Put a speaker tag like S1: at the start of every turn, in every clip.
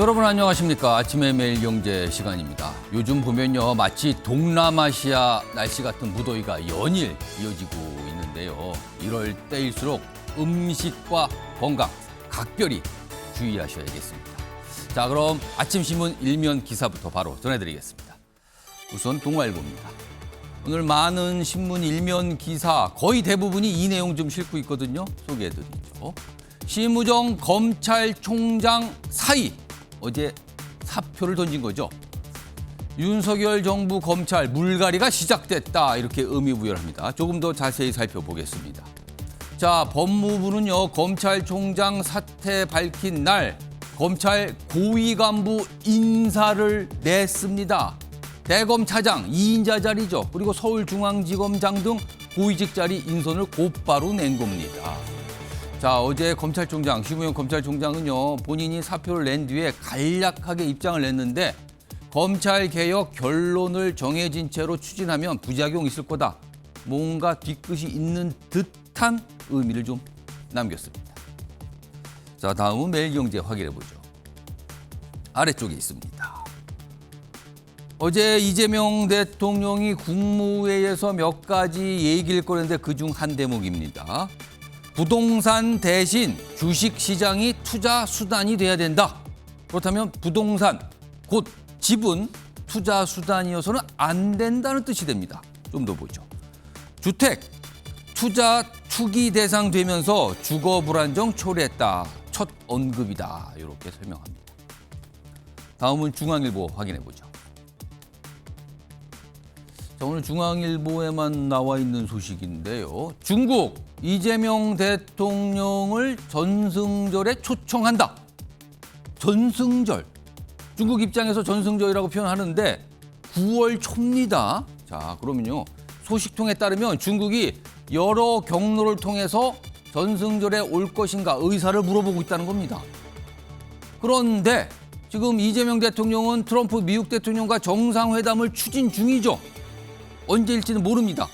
S1: 여러분 안녕하십니까. 아침의 매일경제 시간입니다. 요즘 보면요, 마치 동남아시아 날씨 같은 무더위가 연일 이어지고 있는데요. 이럴 때일수록 음식과 건강 각별히 주의하셔야겠습니다. 자, 그럼 아침 신문 일면 기사부터 바로 전해드리겠습니다. 우선 동아일보입니다. 오늘 많은 신문 일면 기사 거의 대부분이 이 내용 좀 싣고 있거든요. 소개해드리죠. 심우정 검찰총장 사의, 어제 사표를 던진 거죠. 윤석열 정부 검찰 물갈이가 시작됐다, 이렇게 의미부여합니다. 조금 더 자세히 살펴보겠습니다. 자, 법무부는요, 검찰총장 사퇴 밝힌 날 검찰 고위 간부 인사를 냈습니다. 대검 차장 2인자 자리죠. 그리고 서울중앙지검장 등 고위직 자리 인선을 곧바로 낸 겁니다. 자, 어제 검찰총장, 심우영 검찰총장은요, 본인이 사표를 낸 뒤에 간략하게 입장을 냈는데 검찰개혁 결론을 정해진 채로 추진하면 부작용이 있을 거다. 뭔가 뒤끝이 있는 듯한 의미를 좀 남겼습니다. 자, 다음은 매일경제 확인해보죠. 아래쪽에 있습니다. 어제 이재명 대통령이 국무회의에서 몇 가지 얘기를 꺼냈는데 그중 한 대목입니다. 부동산 대신 주식시장이 투자 수단이 돼야 된다. 그렇다면 부동산, 곧 집은 투자 수단이어서는 안 된다는 뜻이 됩니다. 좀 더 보죠. 주택, 투자 투기 대상 되면서 주거 불안정 초래했다. 첫 언급이다. 이렇게 설명합니다. 다음은 중앙일보 확인해 보죠. 자, 오늘 중앙일보에만 나와 있는 소식인데요. 중국 이재명 대통령을 전승절에 초청한다. 전승절. 중국 입장에서 전승절이라고 표현하는데 9월 초입니다. 자, 그러면요, 소식통에 따르면 중국이 여러 경로를 통해서 전승절에 올 것인가 의사를 물어보고 있다는 겁니다. 그런데 지금 이재명 대통령은 트럼프 미국 대통령과 정상회담을 추진 중이죠. 언제일지는 모릅니다.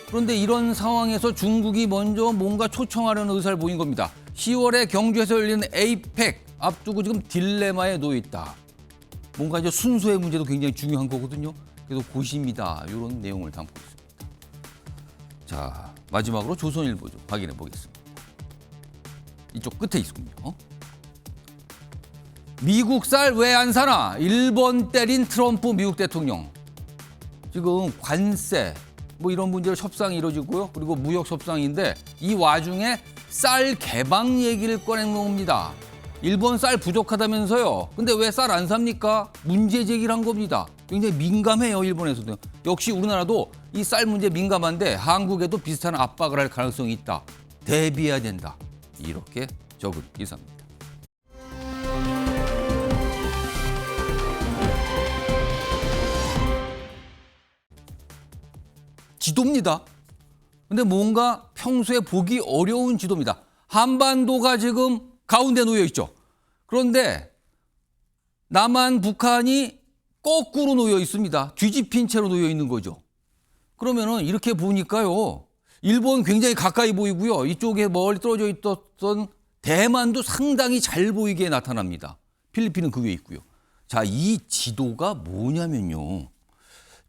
S1: 그런데 이런 상황에서 중국이 먼저 뭔가 초청하려는 의사를 보인 겁니다. 10월에 경주에서 열리는 에이펙 앞두고 지금 딜레마에 놓여 있다. 뭔가 이제 순서의 문제도 굉장히 중요한 거거든요. 그래서 고심이다, 이런 내용을 담고 있습니다. 자, 마지막으로 조선일보 좀 확인해 보겠습니다. 이쪽 끝에 있군요. 미국 쌀 왜 안 사나? 일본 때린 트럼프 미국 대통령. 지금 관세 뭐 이런 문제로 협상이 이루어지고요. 그리고 무역 협상인데 이 와중에 쌀 개방 얘기를 꺼낸 겁니다. 일본 쌀 부족하다면서요. 근데 왜 쌀 안 삽니까? 문제 제기를 한 겁니다. 굉장히 민감해요, 일본에서도. 역시 우리나라도 이 쌀 문제 민감한데 한국에도 비슷한 압박을 할 가능성이 있다. 대비해야 된다. 이렇게 적은 기사입니다. 지도입니다. 근데 뭔가 평소에 보기 어려운 지도입니다. 한반도가 지금 가운데 놓여 있죠. 그런데 남한, 북한이 거꾸로 놓여 있습니다. 뒤집힌 채로 놓여 있는 거죠. 그러면은 이렇게 보니까요, 일본 굉장히 가까이 보이고요. 이쪽에 멀리 떨어져 있던 대만도 상당히 잘 보이게 나타납니다. 필리핀은 그 위에 있고요. 자, 이 지도가 뭐냐면요,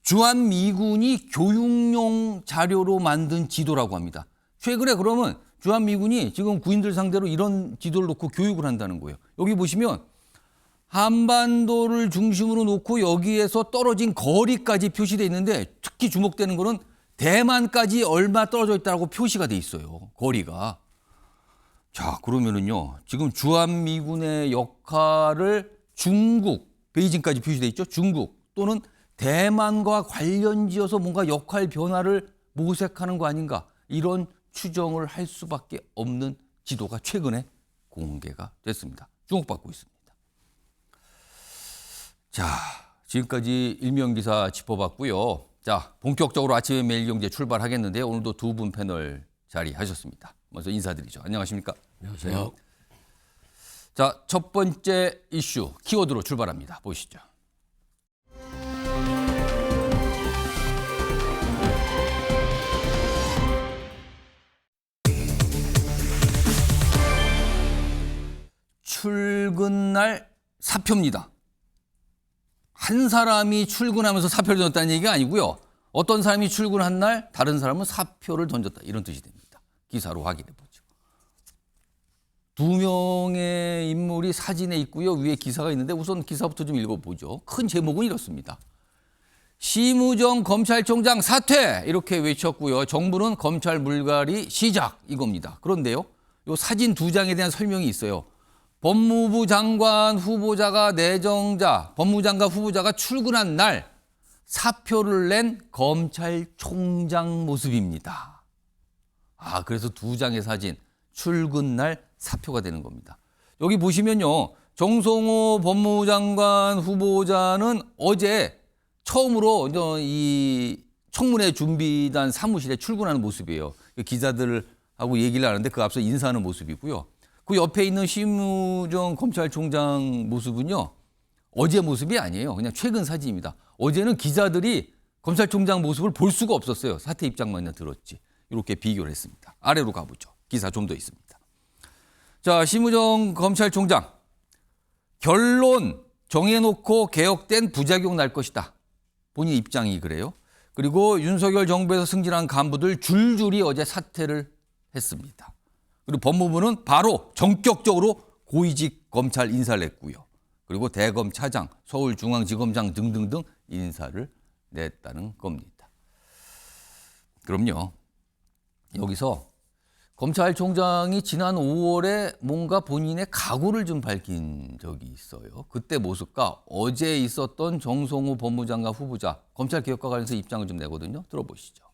S1: 주한미군이 교육용 자료로 만든 지도라고 합니다. 최근에 그러면 주한미군이 지금 구인들 상대로 이런 지도를 놓고 교육을 한다는 거예요. 여기 보시면 한반도를 중심으로 놓고 여기에서 떨어진 거리까지 표시되어 있는데 특히 주목되는 거는 대만까지 얼마 떨어져 있다고 표시가 돼 있어요. 거리가. 자, 그러면은요, 지금 주한미군의 역할을 중국, 베이징까지 표시돼 있죠. 중국 또는 대만과 관련지어서 뭔가 역할 변화를 모색하는 거 아닌가, 이런 추정을 할 수밖에 없는 지도가 최근에 공개가 됐습니다. 주목받고 있습니다. 자, 지금까지 일면기사 짚어봤고요. 자, 본격적으로 아침에 매일경제 출발하겠는데요. 오늘도 두 분 패널 자리하셨습니다. 먼저 인사드리죠. 안녕하십니까?
S2: 안녕하세요.
S1: 자, 첫 번째 이슈 키워드로 출발합니다. 보시죠. 출근 날 사표입니다. 한 사람이 출근하면서 사표를 던졌다는 얘기가 아니고요. 어떤 사람이 출근한 날 다른 사람은 사표를 던졌다. 이런 뜻이 됩니다. 기사로 확인해 보죠. 두 명의 인물이 사진에 있고요. 위에 기사가 있는데 우선 기사부터 좀 읽어보죠. 큰 제목은 이렇습니다. 심우정 검찰총장 사퇴 이렇게 외쳤고요. 정부는 검찰 물갈이 시작 이겁니다. 그런데요. 이 사진 두 장에 대한 설명이 있어요. 법무부 장관 후보자가 출근한 날 사표를 낸 검찰총장 모습입니다. 그래서 두 장의 사진, 출근 날 사표가 되는 겁니다. 여기 보시면요. 정성호 법무부 장관 후보자는 어제 처음으로 이 청문회 준비단 사무실에 출근하는 모습이에요. 기자들하고 얘기를 하는데 그 앞서 인사하는 모습이고요. 그 옆에 있는 심우정 검찰총장 모습은요. 어제 모습이 아니에요. 그냥 최근 사진입니다. 어제는 기자들이 검찰총장 모습을 볼 수가 없었어요. 사퇴 입장만 들었지. 이렇게 비교를 했습니다. 아래로 가보죠. 기사 좀 더 있습니다. 자, 심우정 검찰총장. 결론 정해놓고 개혁된 부작용 날 것이다. 본인 입장이 그래요. 그리고 윤석열 정부에서 승진한 간부들 줄줄이 어제 사퇴를 했습니다. 그리고 법무부는 바로 전격적으로 고위직 검찰 인사를 냈고요. 그리고 대검 차장, 서울중앙지검장 등등등 인사를 냈다는 겁니다. 그럼요. 여기서 검찰총장이 지난 5월에 뭔가 본인의 각오를 좀 밝힌 적이 있어요. 그때 모습과 어제 있었던 정성호 법무장관 후보자 검찰개혁과 관련해서 입장을 좀 내거든요. 들어보시죠.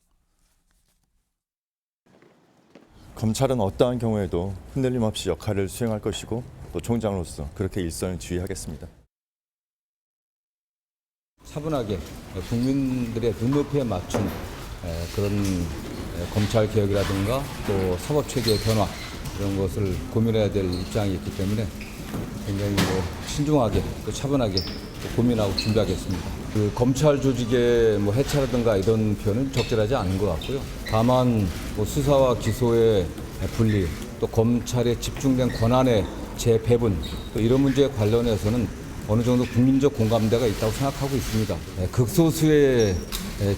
S2: 검찰은 어떠한 경우에도 흔들림 없이 역할을 수행할 것이고 또 총장으로서 그렇게 일선을 지휘하겠습니다.
S3: 차분하게 국민들의 눈높이에 맞춘 그런 검찰 개혁이라든가 또 사법 체계의 변화 이런 것을 고민해야 될 입장이 있기 때문에 굉장히 신중하게 또 차분하게 또 고민하고 준비하겠습니다. 그 검찰 조직의 해체라든가 이런 표현은 적절하지 않은 것 같고요. 다만 수사와 기소의 분리 또 검찰에 집중된 권한의 재배분 또 이런 문제에 관련해서는 어느 정도 국민적 공감대가 있다고 생각하고 있습니다. 극소수의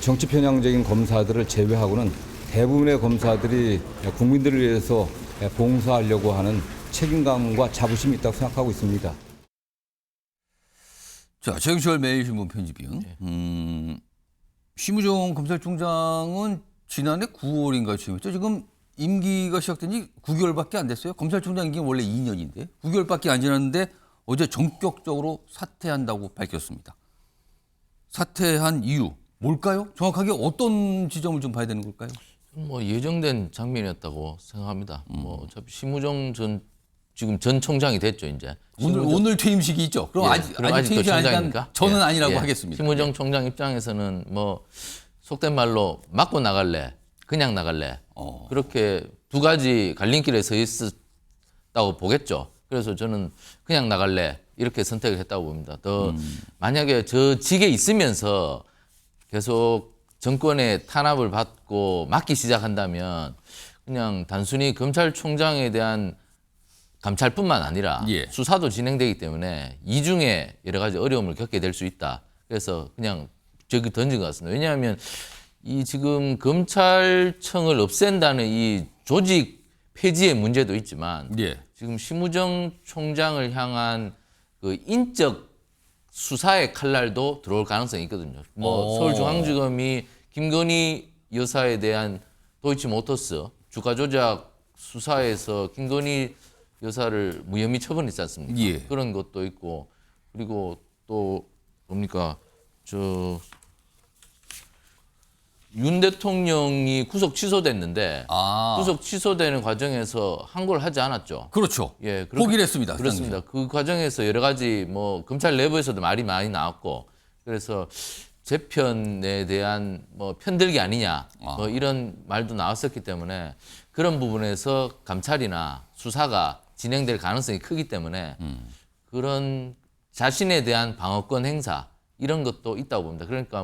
S3: 정치 편향적인 검사들을 제외하고는 대부분의 검사들이 국민들을 위해서 봉사하려고 하는 책임감과 자부심이 있다고 생각하고 있습니다.
S1: 자, 최영철 매일신문 편집위원. 심우정 검찰총장은 지난해 9월인가 취임했죠. 지금 임기가 시작된 지 9개월밖에 안 됐어요. 검찰총장 임기는 원래 2년인데 9개월밖에 안 지났는데 어제 전격적으로 사퇴한다고 밝혔습니다. 사퇴한 이유 뭘까요? 정확하게 어떤 지점을 좀 봐야 되는 걸까요?
S4: 예정된 장면이었다고 생각합니다. 어차피 심우정 지금 전 총장이 됐죠, 이제.
S1: 오늘 퇴임식이 있죠. 그럼 아직
S4: 아직도 총장이니까.
S1: 저는 아니라고 하겠습니다.
S4: 심우정 총장 입장에서는 속된 말로 맞고 나갈래, 그냥 나갈래. 그렇게 두 가지 갈림길에 서 있었다고 보겠죠. 그래서 저는 그냥 나갈래 이렇게 선택을 했다고 봅니다. 만약에 저 직에 있으면서 계속 정권의 탄압을 받고 막기 시작한다면 그냥 단순히 검찰총장에 대한 감찰뿐만 아니라 수사도 진행되기 때문에 이중에 여러 가지 어려움을 겪게 될 수 있다. 그래서 그냥 저기 던진 것 같습니다. 왜냐하면 이 지금 검찰청을 없앤다는 이 조직 폐지의 문제도 있지만 지금 심우정 총장을 향한 그 인적 수사의 칼날도 들어올 가능성이 있거든요. 서울중앙지검이 김건희 여사에 대한 도이치모터스 주가 조작 수사에서 김건희 여사를 무혐의 처분했지 않습니까? 그런 것도 있고 그리고 또 뭡니까 윤 대통령이 구속 취소됐는데 구속 취소되는 과정에서 항고를 하지 않았죠.
S1: 그렇죠. 포기를 했습니다.
S4: 그렇습니다. 그 과정에서 여러 가지 검찰 내부에서도 말이 많이 나왔고 그래서 재편에 대한 편들기 아니냐 이런 말도 나왔었기 때문에 그런 부분에서 감찰이나 수사가 진행될 가능성이 크기 때문에 그런 자신에 대한 방어권 행사 이런 것도 있다고 봅니다. 그러니까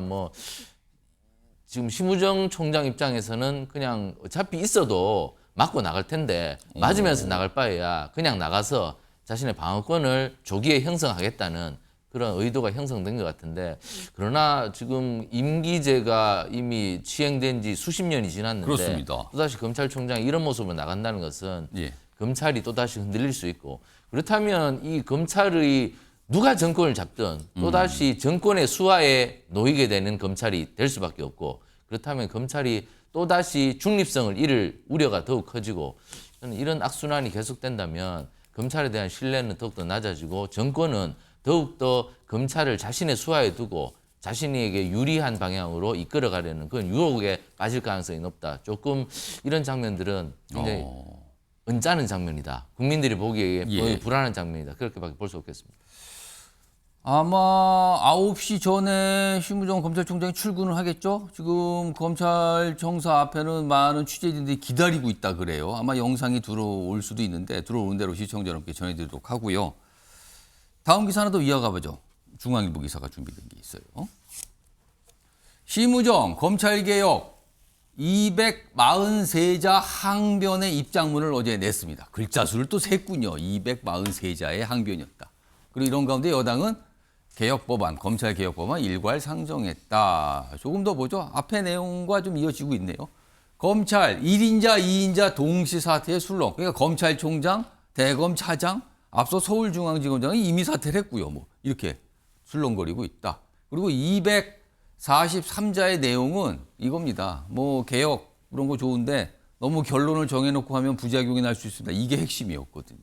S4: 지금 심우정 총장 입장에서는 그냥 어차피 있어도 맞고 나갈 텐데 맞으면서 나갈 바에야 그냥 나가서 자신의 방어권을 조기에 형성하겠다는 그런 의도가 형성된 것 같은데 그러나 지금 임기제가 이미 시행된 지 수십 년이 지났는데
S1: 그렇습니다.
S4: 또다시 검찰총장이 이런 모습으로 나간다는 것은
S1: 예.
S4: 검찰이 또다시 흔들릴 수 있고 그렇다면 이 검찰의 누가 정권을 잡든 또다시 정권의 수하에 놓이게 되는 검찰이 될 수밖에 없고 그렇다면 검찰이 또다시 중립성을 잃을 우려가 더욱 커지고 저는 이런 악순환이 계속된다면 검찰에 대한 신뢰는 더욱더 낮아지고 정권은 더욱더 검찰을 자신의 수하에 두고 자신에게 유리한 방향으로 이끌어가려는 그런 유혹에 빠질 가능성이 높다. 조금 이런 장면들은 굉장히 언짢은 장면이다. 국민들이 보기에
S1: 예.
S4: 불안한 장면이다. 그렇게밖에 볼 수 없겠습니다.
S1: 아마 9시 전에 심우정 검찰총장이 출근을 하겠죠? 지금 검찰청사 앞에는 많은 취재진들이 기다리고 있다 그래요. 아마 영상이 들어올 수도 있는데 들어오는 대로 시청자 여러분께 전해드리도록 하고요. 다음 기사 하나 더 이어가 보죠. 중앙일보 기사가 준비된 게 있어요. 심우정 검찰개혁 243자 항변의 입장문을 어제 냈습니다. 글자 수를 또 셌군요. 243자의 항변이었다. 그리고 이런 가운데 여당은 개혁법안, 검찰개혁법안 일괄 상정했다. 조금 더 보죠. 앞의 내용과 좀 이어지고 있네요. 검찰 1인자, 2인자 동시 사퇴의 술렁. 그러니까 검찰총장, 대검차장, 앞서 서울중앙지검장이 이미 사퇴를 했고요. 뭐 이렇게 술렁거리고 있다. 그리고 243자의 내용은 이겁니다. 뭐 개혁 그런 거 좋은데 너무 결론을 정해놓고 하면 부작용이 날 수 있습니다. 이게 핵심이었거든요.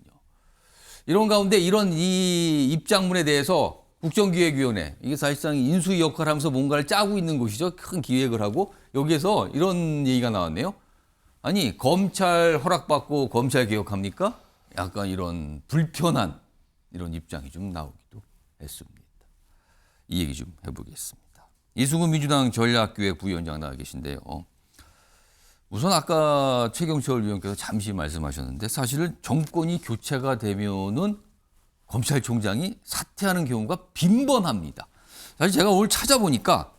S1: 이런 가운데 이런 이 입장문에 대해서 국정기획위원회, 이게 사실상 인수위 역할을 하면서 뭔가를 짜고 있는 곳이죠. 큰 기획을 하고 여기에서 이런 얘기가 나왔네요. 아니 검찰 허락받고 검찰 개혁합니까? 약간 이런 불편한 이런 입장이 좀 나오기도 했습니다. 이 얘기 좀 해보겠습니다. 이승우 민주당 전략기획 부위원장 나와 계신데요. 우선 아까 최경철 위원께서 잠시 말씀하셨는데 사실은 정권이 교체가 되면은 검찰총장이 사퇴하는 경우가 빈번합니다. 사실 제가 오늘 찾아보니까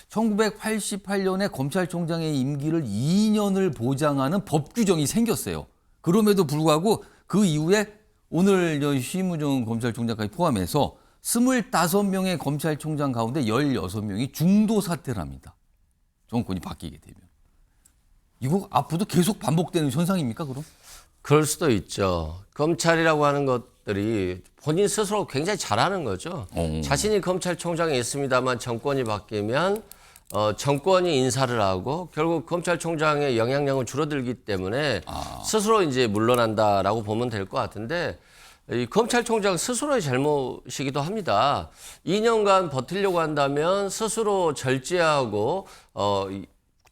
S1: 1988년에 검찰총장의 임기를 2년을 보장하는 법 규정이 생겼어요. 그럼에도 불구하고 그 이후에 오늘 심우정 검찰총장까지 포함해서 25명의 검찰총장 가운데 16명이 중도 사퇴를 합니다. 정권이 바뀌게 되면. 이거 앞으로도 계속 반복되는 현상입니까, 그럼?
S5: 그럴 수도 있죠. 검찰이라고 하는 것들이 본인 스스로 굉장히 잘하는 거죠. 자신이 검찰총장에 있습니다만 정권이 바뀌면 정권이 인사를 하고 결국 검찰총장의 영향력은 줄어들기 때문에 스스로 이제 물러난다라고 보면 될 것 같은데 이 검찰총장 스스로의 잘못이기도 합니다. 2년간 버티려고 한다면 스스로 절제하고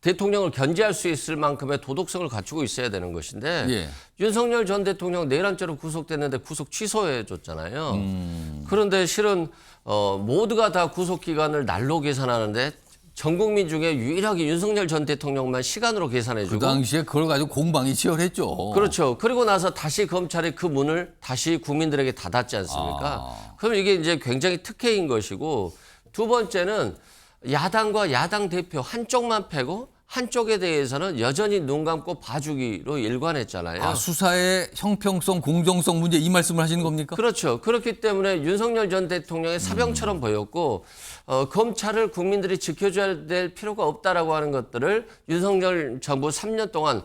S5: 대통령을 견제할 수 있을 만큼의 도덕성을 갖추고 있어야 되는 것인데
S1: 예.
S5: 윤석열 전 대통령 내란죄로 구속됐는데 구속 취소해 줬잖아요. 그런데 실은 모두가 다 구속 기간을 날로 계산하는데 전 국민 중에 유일하게 윤석열 전 대통령만 시간으로 계산해주고
S1: 그 당시에 그걸 가지고 공방이 치열했죠.
S5: 그렇죠. 그리고 나서 다시 검찰이 그 문을 다시 국민들에게 닫았지 않습니까? 그럼 이게 이제 굉장히 특혜인 것이고 두 번째는 야당과 야당 대표 한쪽만 패고 한쪽에 대해서는 여전히 눈 감고 봐주기로 일관했잖아요.
S1: 수사의 형평성, 공정성 문제 이 말씀을 하시는 겁니까?
S5: 그렇죠. 그렇기 때문에 윤석열 전 대통령의 사병처럼 보였고 검찰을 국민들이 지켜줘야 될 필요가 없다라고 하는 것들을 윤석열 정부 3년 동안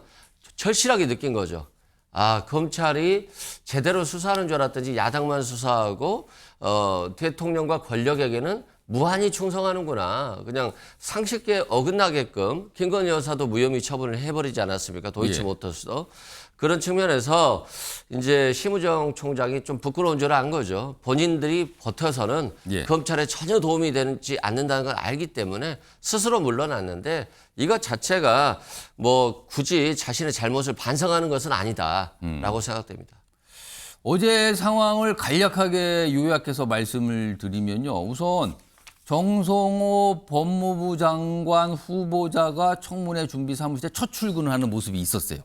S5: 절실하게 느낀 거죠. 검찰이 제대로 수사하는 줄 알았더니 야당만 수사하고 대통령과 권력에게는 무한히 충성하는구나. 그냥 상식에 어긋나게끔 김건희 여사도 무혐의 처분을 해버리지 않았습니까? 도이치모터스도. 그런 측면에서 이제 심우정 총장이 좀 부끄러운 줄 안 거죠. 본인들이 버텨서는 검찰에 전혀 도움이 되지 않는다는 걸 알기 때문에 스스로 물러났는데 이것 자체가 뭐 굳이 자신의 잘못을 반성하는 것은 아니다라고 생각됩니다.
S1: 어제 상황을 간략하게 요약해서 말씀을 드리면요. 우선 정성호 법무부 장관 후보자가 청문회 준비 사무실에 첫 출근을 하는 모습이 있었어요.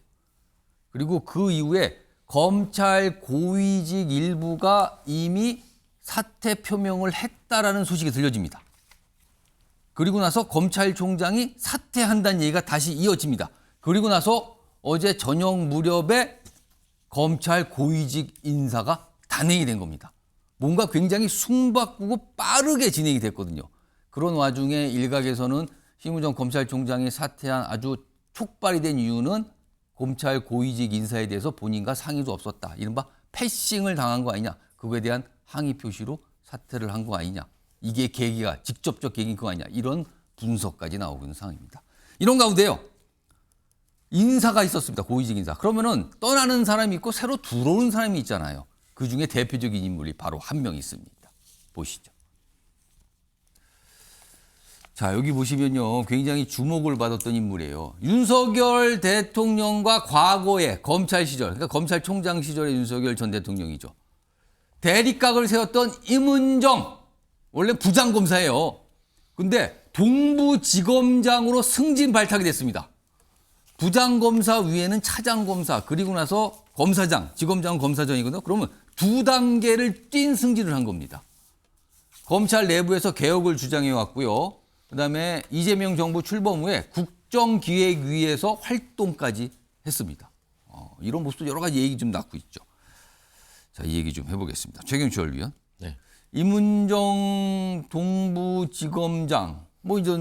S1: 그리고 그 이후에 검찰 고위직 일부가 이미 사퇴 표명을 했다라는 소식이 들려집니다. 그리고 나서 검찰총장이 사퇴한다는 얘기가 다시 이어집니다. 그리고 나서 어제 저녁 무렵에 검찰 고위직 인사가 다 단행이 된 겁니다. 뭔가 굉장히 숨바꾸고 빠르게 진행이 됐거든요. 그런 와중에 일각에서는 심우정 검찰총장이 사퇴한 아주 촉발이 된 이유는 검찰 고위직 인사에 대해서 본인과 상의도 없었다. 이른바 패싱을 당한 거 아니냐. 그거에 대한 항의 표시로 사퇴를 한 거 아니냐. 이게 계기가 직접적 계기인 거 아니냐. 이런 분석까지 나오고 있는 상황입니다. 이런 가운데요. 인사가 있었습니다. 고위직 인사. 그러면은 떠나는 사람이 있고 새로 들어오는 사람이 있잖아요. 그중에 대표적인 인물이 바로 한 명 있습니다. 보시죠. 자, 여기 보시면요. 굉장히 주목을 받았던 인물이에요. 윤석열 대통령과 과거의 검찰 시절, 그러니까 검찰총장 시절의 윤석열 전 대통령이죠. 대립각을 세웠던 임은정, 원래 부장검사예요. 근데 동부지검장으로 승진 발탁이 됐습니다. 부장검사 위에는 차장검사, 그리고 나서 검사장, 지검장은 검사장이거든요. 그러면 두 단계를 뛴 승진을 한 겁니다. 검찰 내부에서 개혁을 주장해 왔고요. 그다음에 이재명 정부 출범 후에 국정기획위에서 활동까지 했습니다. 이런 모습도 여러 가지 얘기 좀 낳고 있죠. 자, 이 얘기 좀 해보겠습니다. 최경철 위원.
S4: 네.
S1: 임은정 동부지검장 뭐 이제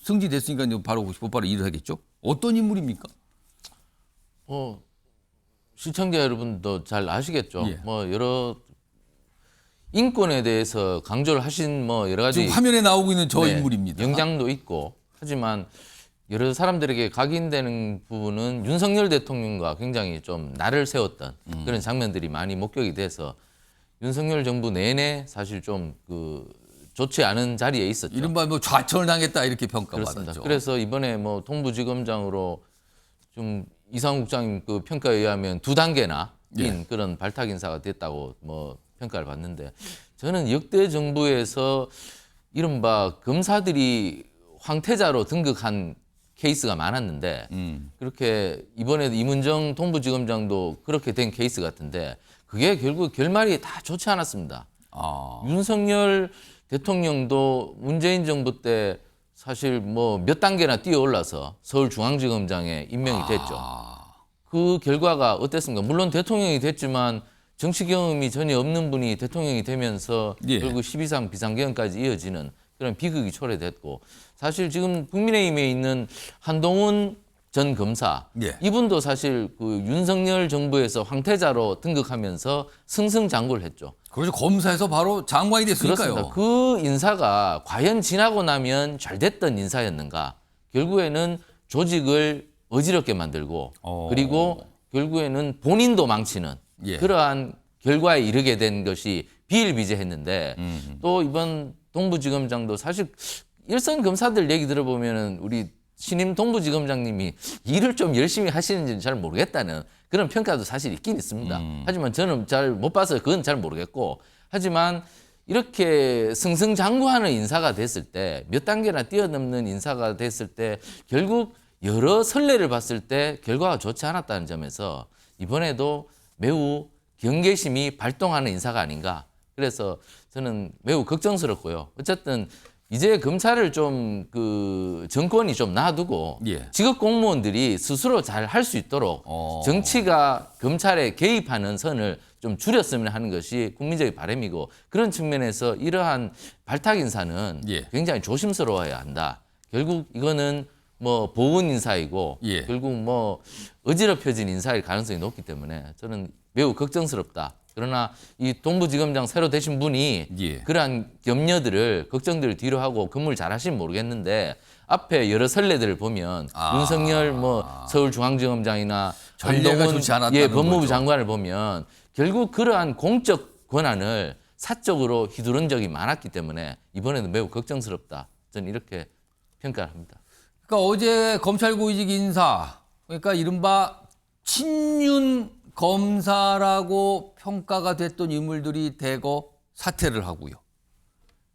S1: 승진됐으니까 이제 바로 일을 하겠죠. 어떤 인물입니까?
S4: 시청자 여러분도 잘 아시겠죠.
S1: 예.
S4: 뭐 여러 인권에 대해서 강조를 하신 뭐 여러 가지
S1: 지금 화면에 나오고 있는 저
S4: 네,
S1: 인물입니다.
S4: 영장도 있고 하지만 여러 사람들에게 각인되는 부분은 윤석열 대통령과 굉장히 좀 날을 세웠던 그런 장면들이 많이 목격이 돼서 윤석열 정부 내내 사실 좀 좋지 않은 자리에 있었죠.
S1: 이른바 뭐 좌천을 당했다 이렇게
S4: 그렇습니다.
S1: 평가받았죠.
S4: 그래서 이번에 뭐 동부지검장으로 좀 이상훈 국장님 그 평가에 의하면 2단계나 인 그런 발탁 인사가 됐다고 뭐 평가를 받는데 저는 역대 정부에서 이른바 검사들이 황태자로 등극한 케이스가 많았는데 그렇게 이번에도 임은정 동부지검장도 그렇게 된 케이스 같은데 그게 결국 결말이 다 좋지 않았습니다. 윤석열 대통령도 문재인 정부 때 사실 뭐 몇 단계나 뛰어 올라서 서울중앙지검장에 임명이 됐죠. 그 결과가 어땠습니까? 물론 대통령이 됐지만 정치 경험이 전혀 없는 분이 대통령이 되면서 결국 12.3 비상계엄까지 이어지는 그런 비극이 초래됐고 사실 지금 국민의힘에 있는 한동훈 전 검사 이분도 사실 그 윤석열 정부에서 황태자로 등극하면서 승승장구를 했죠.
S1: 그래서 검사에서 바로 장관이 됐으니까요.
S4: 그렇습니다. 그 인사가 과연 지나고 나면 잘 됐던 인사였는가? 결국에는 조직을 어지럽게 만들고 그리고 결국에는 본인도 망치는 그러한 결과에 이르게 된 것이 비일비재했는데 또 이번 동부지검장도 사실 일선 검사들 얘기 들어보면은 우리 신임 동부지검장님이 일을 좀 열심히 하시는지는 잘 모르겠다는 그런 평가도 사실 있긴 있습니다. 하지만 저는 잘 못 봐서 그건 잘 모르겠고 하지만 이렇게 승승장구하는 인사가 됐을 때 몇 단계나 뛰어넘는 인사가 됐을 때 결국 여러 선례를 봤을 때 결과가 좋지 않았다는 점에서 이번에도 매우 경계심이 발동하는 인사가 아닌가. 그래서 저는 매우 걱정스럽고요. 어쨌든 이제 검찰을 좀 정권이 좀 놔두고 직업 공무원들이 스스로 잘 할 수 있도록 정치가 검찰에 개입하는 선을 좀 줄였으면 하는 것이 국민적인 바람이고 그런 측면에서 이러한 발탁 인사는 굉장히 조심스러워야 한다. 결국 이거는 뭐 보훈 인사이고 결국 뭐 어지럽혀진 인사일 가능성이 높기 때문에 저는 매우 걱정스럽다. 그러나 이 동부지검장 새로 되신 분이 그러한 염려들을 걱정들을 뒤로 하고 근무를 잘 하시면 모르겠는데 앞에 여러 선례들을 보면 윤석열 뭐 서울중앙지검장이나 한동훈 법무부
S1: 거죠.
S4: 장관을 보면 결국 그러한 공적 권한을 사적으로 휘두른 적이 많았기 때문에 이번에는 매우 걱정스럽다. 저는 이렇게 평가를 합니다.
S1: 그러니까 어제 검찰 고위직 인사, 그러니까 이른바 친윤 검사라고 평가가 됐던 인물들이 대거 사퇴를 하고요.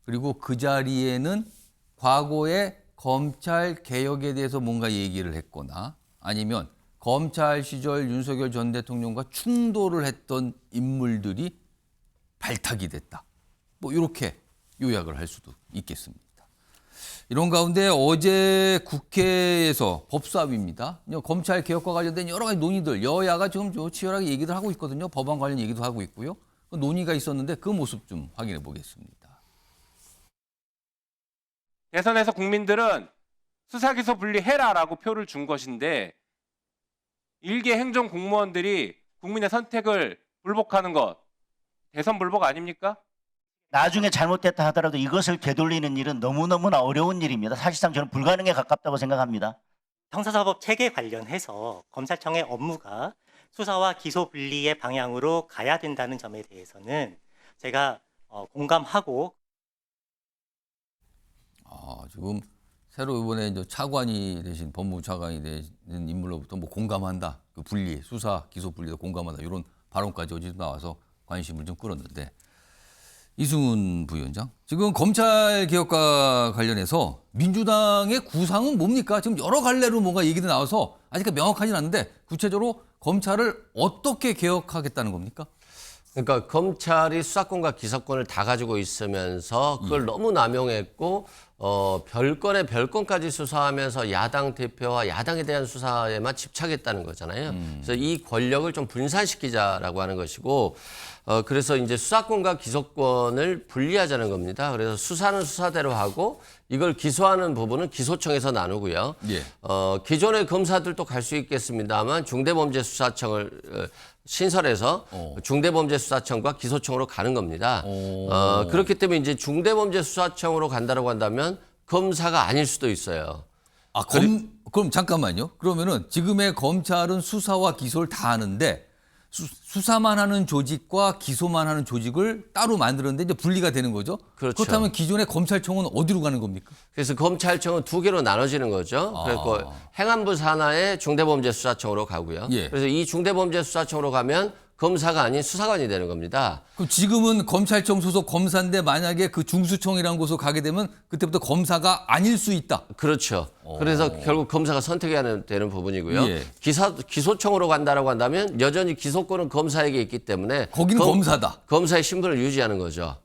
S1: 그리고 그 자리에는 과거의 검찰 개혁에 대해서 뭔가 얘기를 했거나 아니면 검찰 시절 윤석열 전 대통령과 충돌을 했던 인물들이 발탁이 됐다. 뭐 이렇게 요약을 할 수도 있겠습니다. 이런 가운데 어제 국회에서 법사위입니다. 검찰 개혁과 관련된 여러 가지 논의들 여야가 지금 치열하게 얘기를 하고 있거든요. 법안 관련 얘기도 하고 있고요. 논의가 있었는데 그 모습 좀 확인해 보겠습니다.
S6: 대선에서 국민들은 수사기소 분리해라라고 표를 준 것인데 일개 행정 공무원들이 국민의 선택을 불복하는 것, 대선 불복 아닙니까?
S7: 나중에 잘못됐다 하더라도 이것을 되돌리는 일은 너무너무나 어려운 일입니다. 사실상 저는 불가능에 가깝다고 생각합니다.
S8: 형사사법 체계 관련해서 검찰청의 업무가 수사와 기소 분리의 방향으로 가야 된다는 점에 대해서는 제가 공감하고
S1: 지금 새로 이번에 이제 차관이 되신 법무부 차관이 되는 인물로부터 뭐 공감한다, 그 분리, 수사, 기소 분리도 공감한다 이런 발언까지 어제도 나와서 관심을 좀 끌었는데 이승훈 부위원장 지금 검찰 개혁과 관련해서 민주당의 구상은 뭡니까? 지금 여러 갈래로 뭔가 얘기도 나와서 아직까지 명확하진 않은데 구체적으로 검찰을 어떻게 개혁하겠다는 겁니까?
S5: 그러니까 검찰이 수사권과 기소권을 다 가지고 있으면서 그걸 너무 남용했고 별건에 별건까지 수사하면서 야당 대표와 야당에 대한 수사에만 집착했다는 거잖아요. 그래서 이 권력을 좀 분산시키자라고 하는 것이고 그래서 이제 수사권과 기소권을 분리하자는 겁니다. 그래서 수사는 수사대로 하고 이걸 기소하는 부분은 기소청에서 나누고요.
S1: 예.
S5: 기존의 검사들도 갈 수 있겠습니다만 중대범죄수사청을 신설해서 중대범죄수사청과 기소청으로 가는 겁니다. 그렇기 때문에 이제 중대범죄수사청으로 간다고 한다면 검사가 아닐 수도 있어요.
S1: 그럼 잠깐만요. 그러면은 지금의 검찰은 수사와 기소를 다 하는데 수사만 하는 조직과 기소만 하는 조직을 따로 만들었는데 이제 분리가 되는 거죠.
S5: 그렇죠.
S1: 그렇다면 기존의 검찰청은 어디로 가는 겁니까?
S5: 그래서 검찰청은 두 개로 나눠지는 거죠. 그래서 행안부 산하의 중대범죄수사청으로 가고요.
S1: 예.
S5: 그래서 이 중대범죄수사청으로 가면 검사가 아닌 수사관이 되는 겁니다.
S1: 그럼 지금은 검찰청 소속 검사인데 만약에 그 중수청이라는 곳으로 가게 되면 그때부터 검사가 아닐 수 있다.
S5: 그렇죠. 그래서 결국 검사가 선택해야 되는 부분이고요.
S1: 예.
S5: 기소청으로 간다라고 한다면 여전히 기소권은 검사에게 있기 때문에
S1: 거기는 검사다.
S5: 검사의 신분을 유지하는 거죠.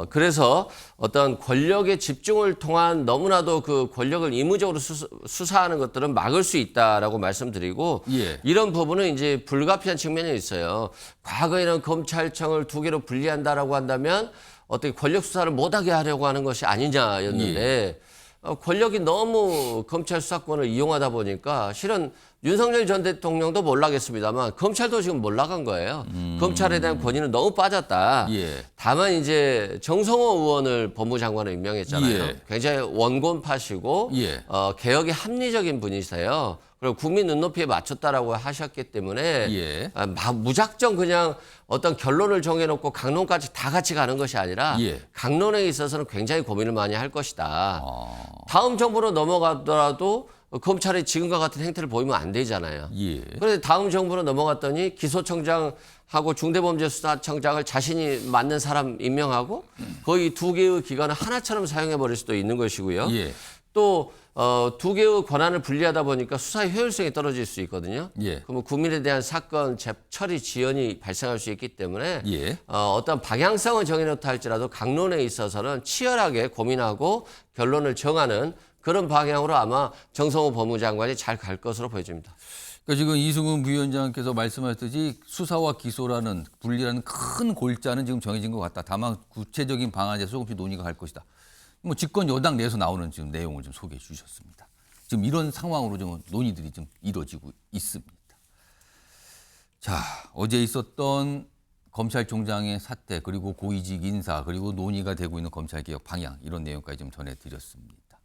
S5: 그래서 어떤 권력의 집중을 통한 너무나도 그 권력을 의무적으로 수사하는 것들은 막을 수 있다라고 말씀드리고
S1: 예.
S5: 이런 부분은 이제 불가피한 측면이 있어요. 과거에는 검찰청을 두 개로 분리한다라고 한다면 어떻게 권력 수사를 못하게 하려고 하는 것이 아니냐였는데 권력이 너무 검찰 수사권을 이용하다 보니까 실은 윤석열 전 대통령도 몰락했습니다만 검찰도 지금 몰락한 거예요. 검찰에 대한 권위는 너무 빠졌다.
S1: 예.
S5: 다만 이제 정성호 의원을 법무장관을 임명했잖아요.
S1: 예.
S5: 굉장히 원곤파시고
S1: 예.
S5: 개혁에 합리적인 분이세요. 그리고 국민 눈높이에 맞췄다라고 하셨기 때문에
S1: 예.
S5: 무작정 그냥 어떤 결론을 정해놓고 강론까지 다 같이 가는 것이 아니라
S1: 예.
S5: 강론에 있어서는 굉장히 고민을 많이 할 것이다. 다음 정부로 넘어가더라도 검찰이 지금과 같은 행태를 보이면 안 되잖아요.
S1: 예.
S5: 그런데 다음 정부로 넘어갔더니 기소청장하고 중대범죄수사청장을 자신이 맞는 사람 임명하고 거의 두 개의 기관을 하나처럼 사용해버릴 수도 있는 것이고요.
S1: 예.
S5: 또 두 개의 권한을 분리하다 보니까 수사의 효율성이 떨어질 수 있거든요.
S1: 예.
S5: 그러면 국민에 대한 사건 처리 지연이 발생할 수 있기 때문에
S1: 예.
S5: 어떤 방향성을 정해놓다 할지라도 강론에 있어서는 치열하게 고민하고 결론을 정하는 그런 방향으로 아마 정성호 법무장관이 잘 갈 것으로 보여집니다.
S1: 그러니까 지금 이승훈 부위원장께서 말씀하셨듯이 수사와 기소라는 분리라는 큰 골자는 지금 정해진 것 같다. 다만 구체적인 방안에 대해서 조금씩 논의가 갈 것이다. 뭐 집권 여당 내에서 나오는 지금 내용을 좀 소개해 주셨습니다. 지금 이런 상황으로 좀 논의들이 좀 이루어지고 있습니다. 자, 어제 있었던 검찰총장의 사태 그리고 고위직 인사 그리고 논의가 되고 있는 검찰개혁 방향 이런 내용까지 좀 전해드렸습니다.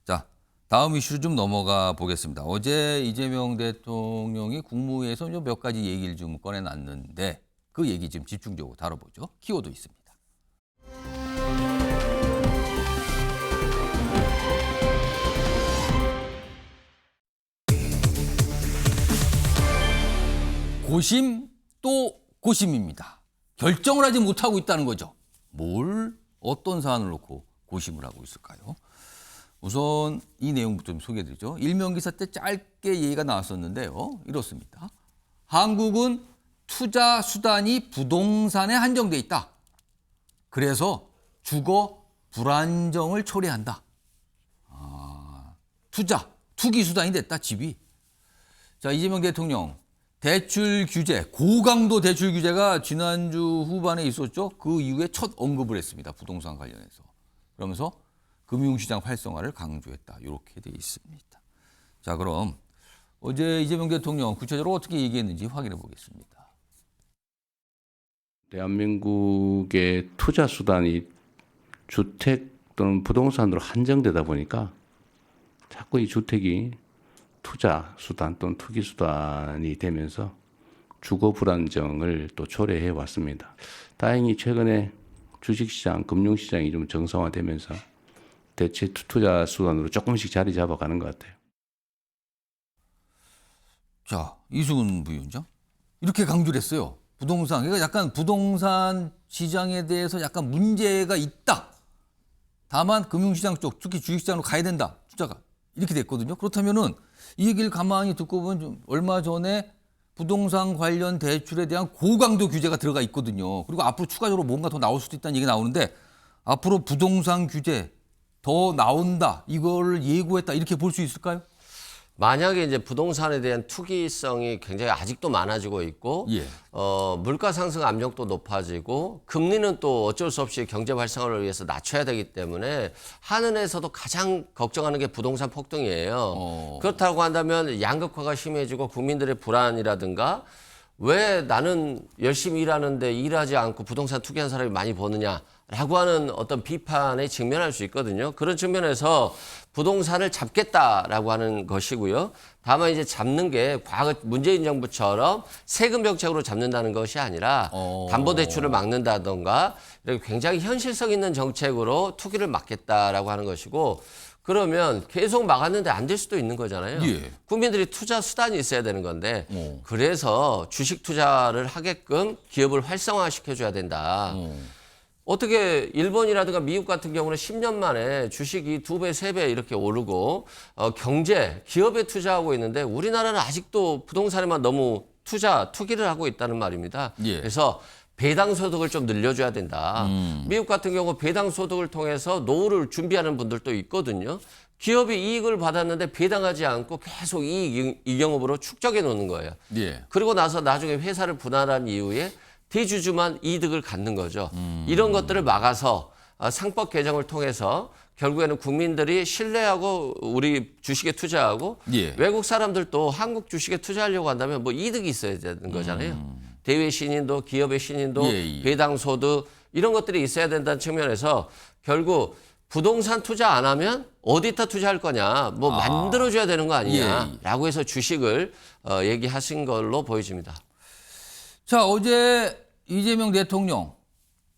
S1: 자, 다음 이슈로 좀 넘어가 보겠습니다. 어제 이재명 대통령이 국무회에서 몇 가지 얘기를 좀 꺼내놨는데 그 얘기 좀 집중적으로 다뤄보죠. 키워드 있습니다. 고심 또 고심입니다. 결정을 하지 못하고 있다는 거죠. 어떤 사안을 놓고 고심을 하고 있을까요? 우선 이 내용부터 좀 소개해드리죠. 일명기사 때 짧게 얘기가 나왔었는데요. 이렇습니다. 한국은 투자 수단이 부동산에 한정돼 있다. 그래서 주거 불안정을 초래한다. 투기 수단이 됐다, 집이. 자, 이재명 대통령. 대출 규제, 고강도 대출 규제가 지난주 후반에 있었죠. 그 이후에 첫 언급을 했습니다. 부동산 관련해서. 그러면서 금융시장 활성화를 강조했다. 이렇게 돼 있습니다. 자, 그럼 어제 이재명 대통령 구체적으로 어떻게 얘기했는지 확인해 보겠습니다.
S9: 대한민국의 투자 수단이 주택 또는 부동산으로 한정되다 보니까 자꾸 이 주택이 투자 수단 또는 투기 수단이 되면서 주거 불안정을 또 초래해 왔습니다. 다행히 최근에 주식시장, 금융시장이 좀 정상화되면서 대체 투자 수단으로 조금씩 자리 잡아가는 것 같아요.
S1: 자, 이수근 부위원장 이렇게 강조를 했어요. 부동산, 그러니까 약간 부동산 시장에 대해서 약간 문제가 있다. 다만 금융시장 쪽, 특히 주식시장으로 가야 된다. 투자가 이렇게 됐거든요. 그렇다면은 이 얘기를 가만히 듣고 보면 좀 얼마 전에 부동산 관련 대출에 대한 고강도 규제가 들어가 있거든요. 그리고 앞으로 추가적으로 뭔가 더 나올 수도 있다는 얘기가 나오는데 앞으로 부동산 규제 더 나온다. 이걸 예고했다. 이렇게 볼 수 있을까요?
S5: 만약에 이제 부동산에 대한 투기성이 굉장히 아직도 많아지고 있고,
S1: 예.
S5: 물가 상승 압력도 높아지고, 금리는 또 어쩔 수 없이 경제 활성화를 위해서 낮춰야 되기 때문에 한은에서도 가장 걱정하는 게 부동산 폭등이에요. 그렇다고 한다면 양극화가 심해지고 국민들의 불안이라든가 왜 나는 열심히 일하는데 일하지 않고 부동산 투기한 사람이 많이 버느냐라고 하는 어떤 비판에 직면할 수 있거든요. 그런 측면에서 부동산을 잡겠다라고 하는 것이고요. 다만 이제 잡는 게 과거 문재인 정부처럼 세금 정책으로 잡는다는 것이 아니라 담보대출을 막는다던가 이렇게 굉장히 현실성 있는 정책으로 투기를 막겠다라고 하는 것이고, 그러면 계속 막았는데 안 될 수도 있는 거잖아요.
S1: 예.
S5: 국민들이 투자 수단이 있어야 되는 건데 그래서 주식 투자를 하게끔 기업을 활성화시켜줘야 된다. 어떻게 일본이라든가 미국 같은 경우는 10년 만에 주식이 2배, 3배 이렇게 오르고 경제, 기업에 투자하고 있는데 우리나라는 아직도 부동산에만 너무 투기를 하고 있다는 말입니다.
S1: 예.
S5: 그래서 배당 소득을 좀 늘려줘야 된다. 미국 같은 경우 배당 소득을 통해서 노후를 준비하는 분들도 있거든요. 기업이 이익을 받았는데 배당하지 않고 계속 이익영업으로 축적해 놓는 거예요.
S1: 예.
S5: 그리고 나서 나중에 회사를 분할한 이후에 대주주만 이득을 갖는 거죠. 이런 것들을 막아서 상법 개정을 통해서 결국에는 국민들이 신뢰하고 우리 주식에 투자하고
S1: 예.
S5: 외국 사람들도 한국 주식에 투자하려고 한다면 뭐 이득이 있어야 되는 거잖아요. 대외 신인도 기업의 신인도
S1: 예.
S5: 배당 소득 이런 것들이 있어야 된다는 측면에서 결국 부동산 투자 안 하면 어디다 투자할 거냐, 뭐 만들어줘야 되는 거 아니냐라고 해서 주식을 얘기하신 걸로 보여집니다.
S1: 자, 어제 이재명 대통령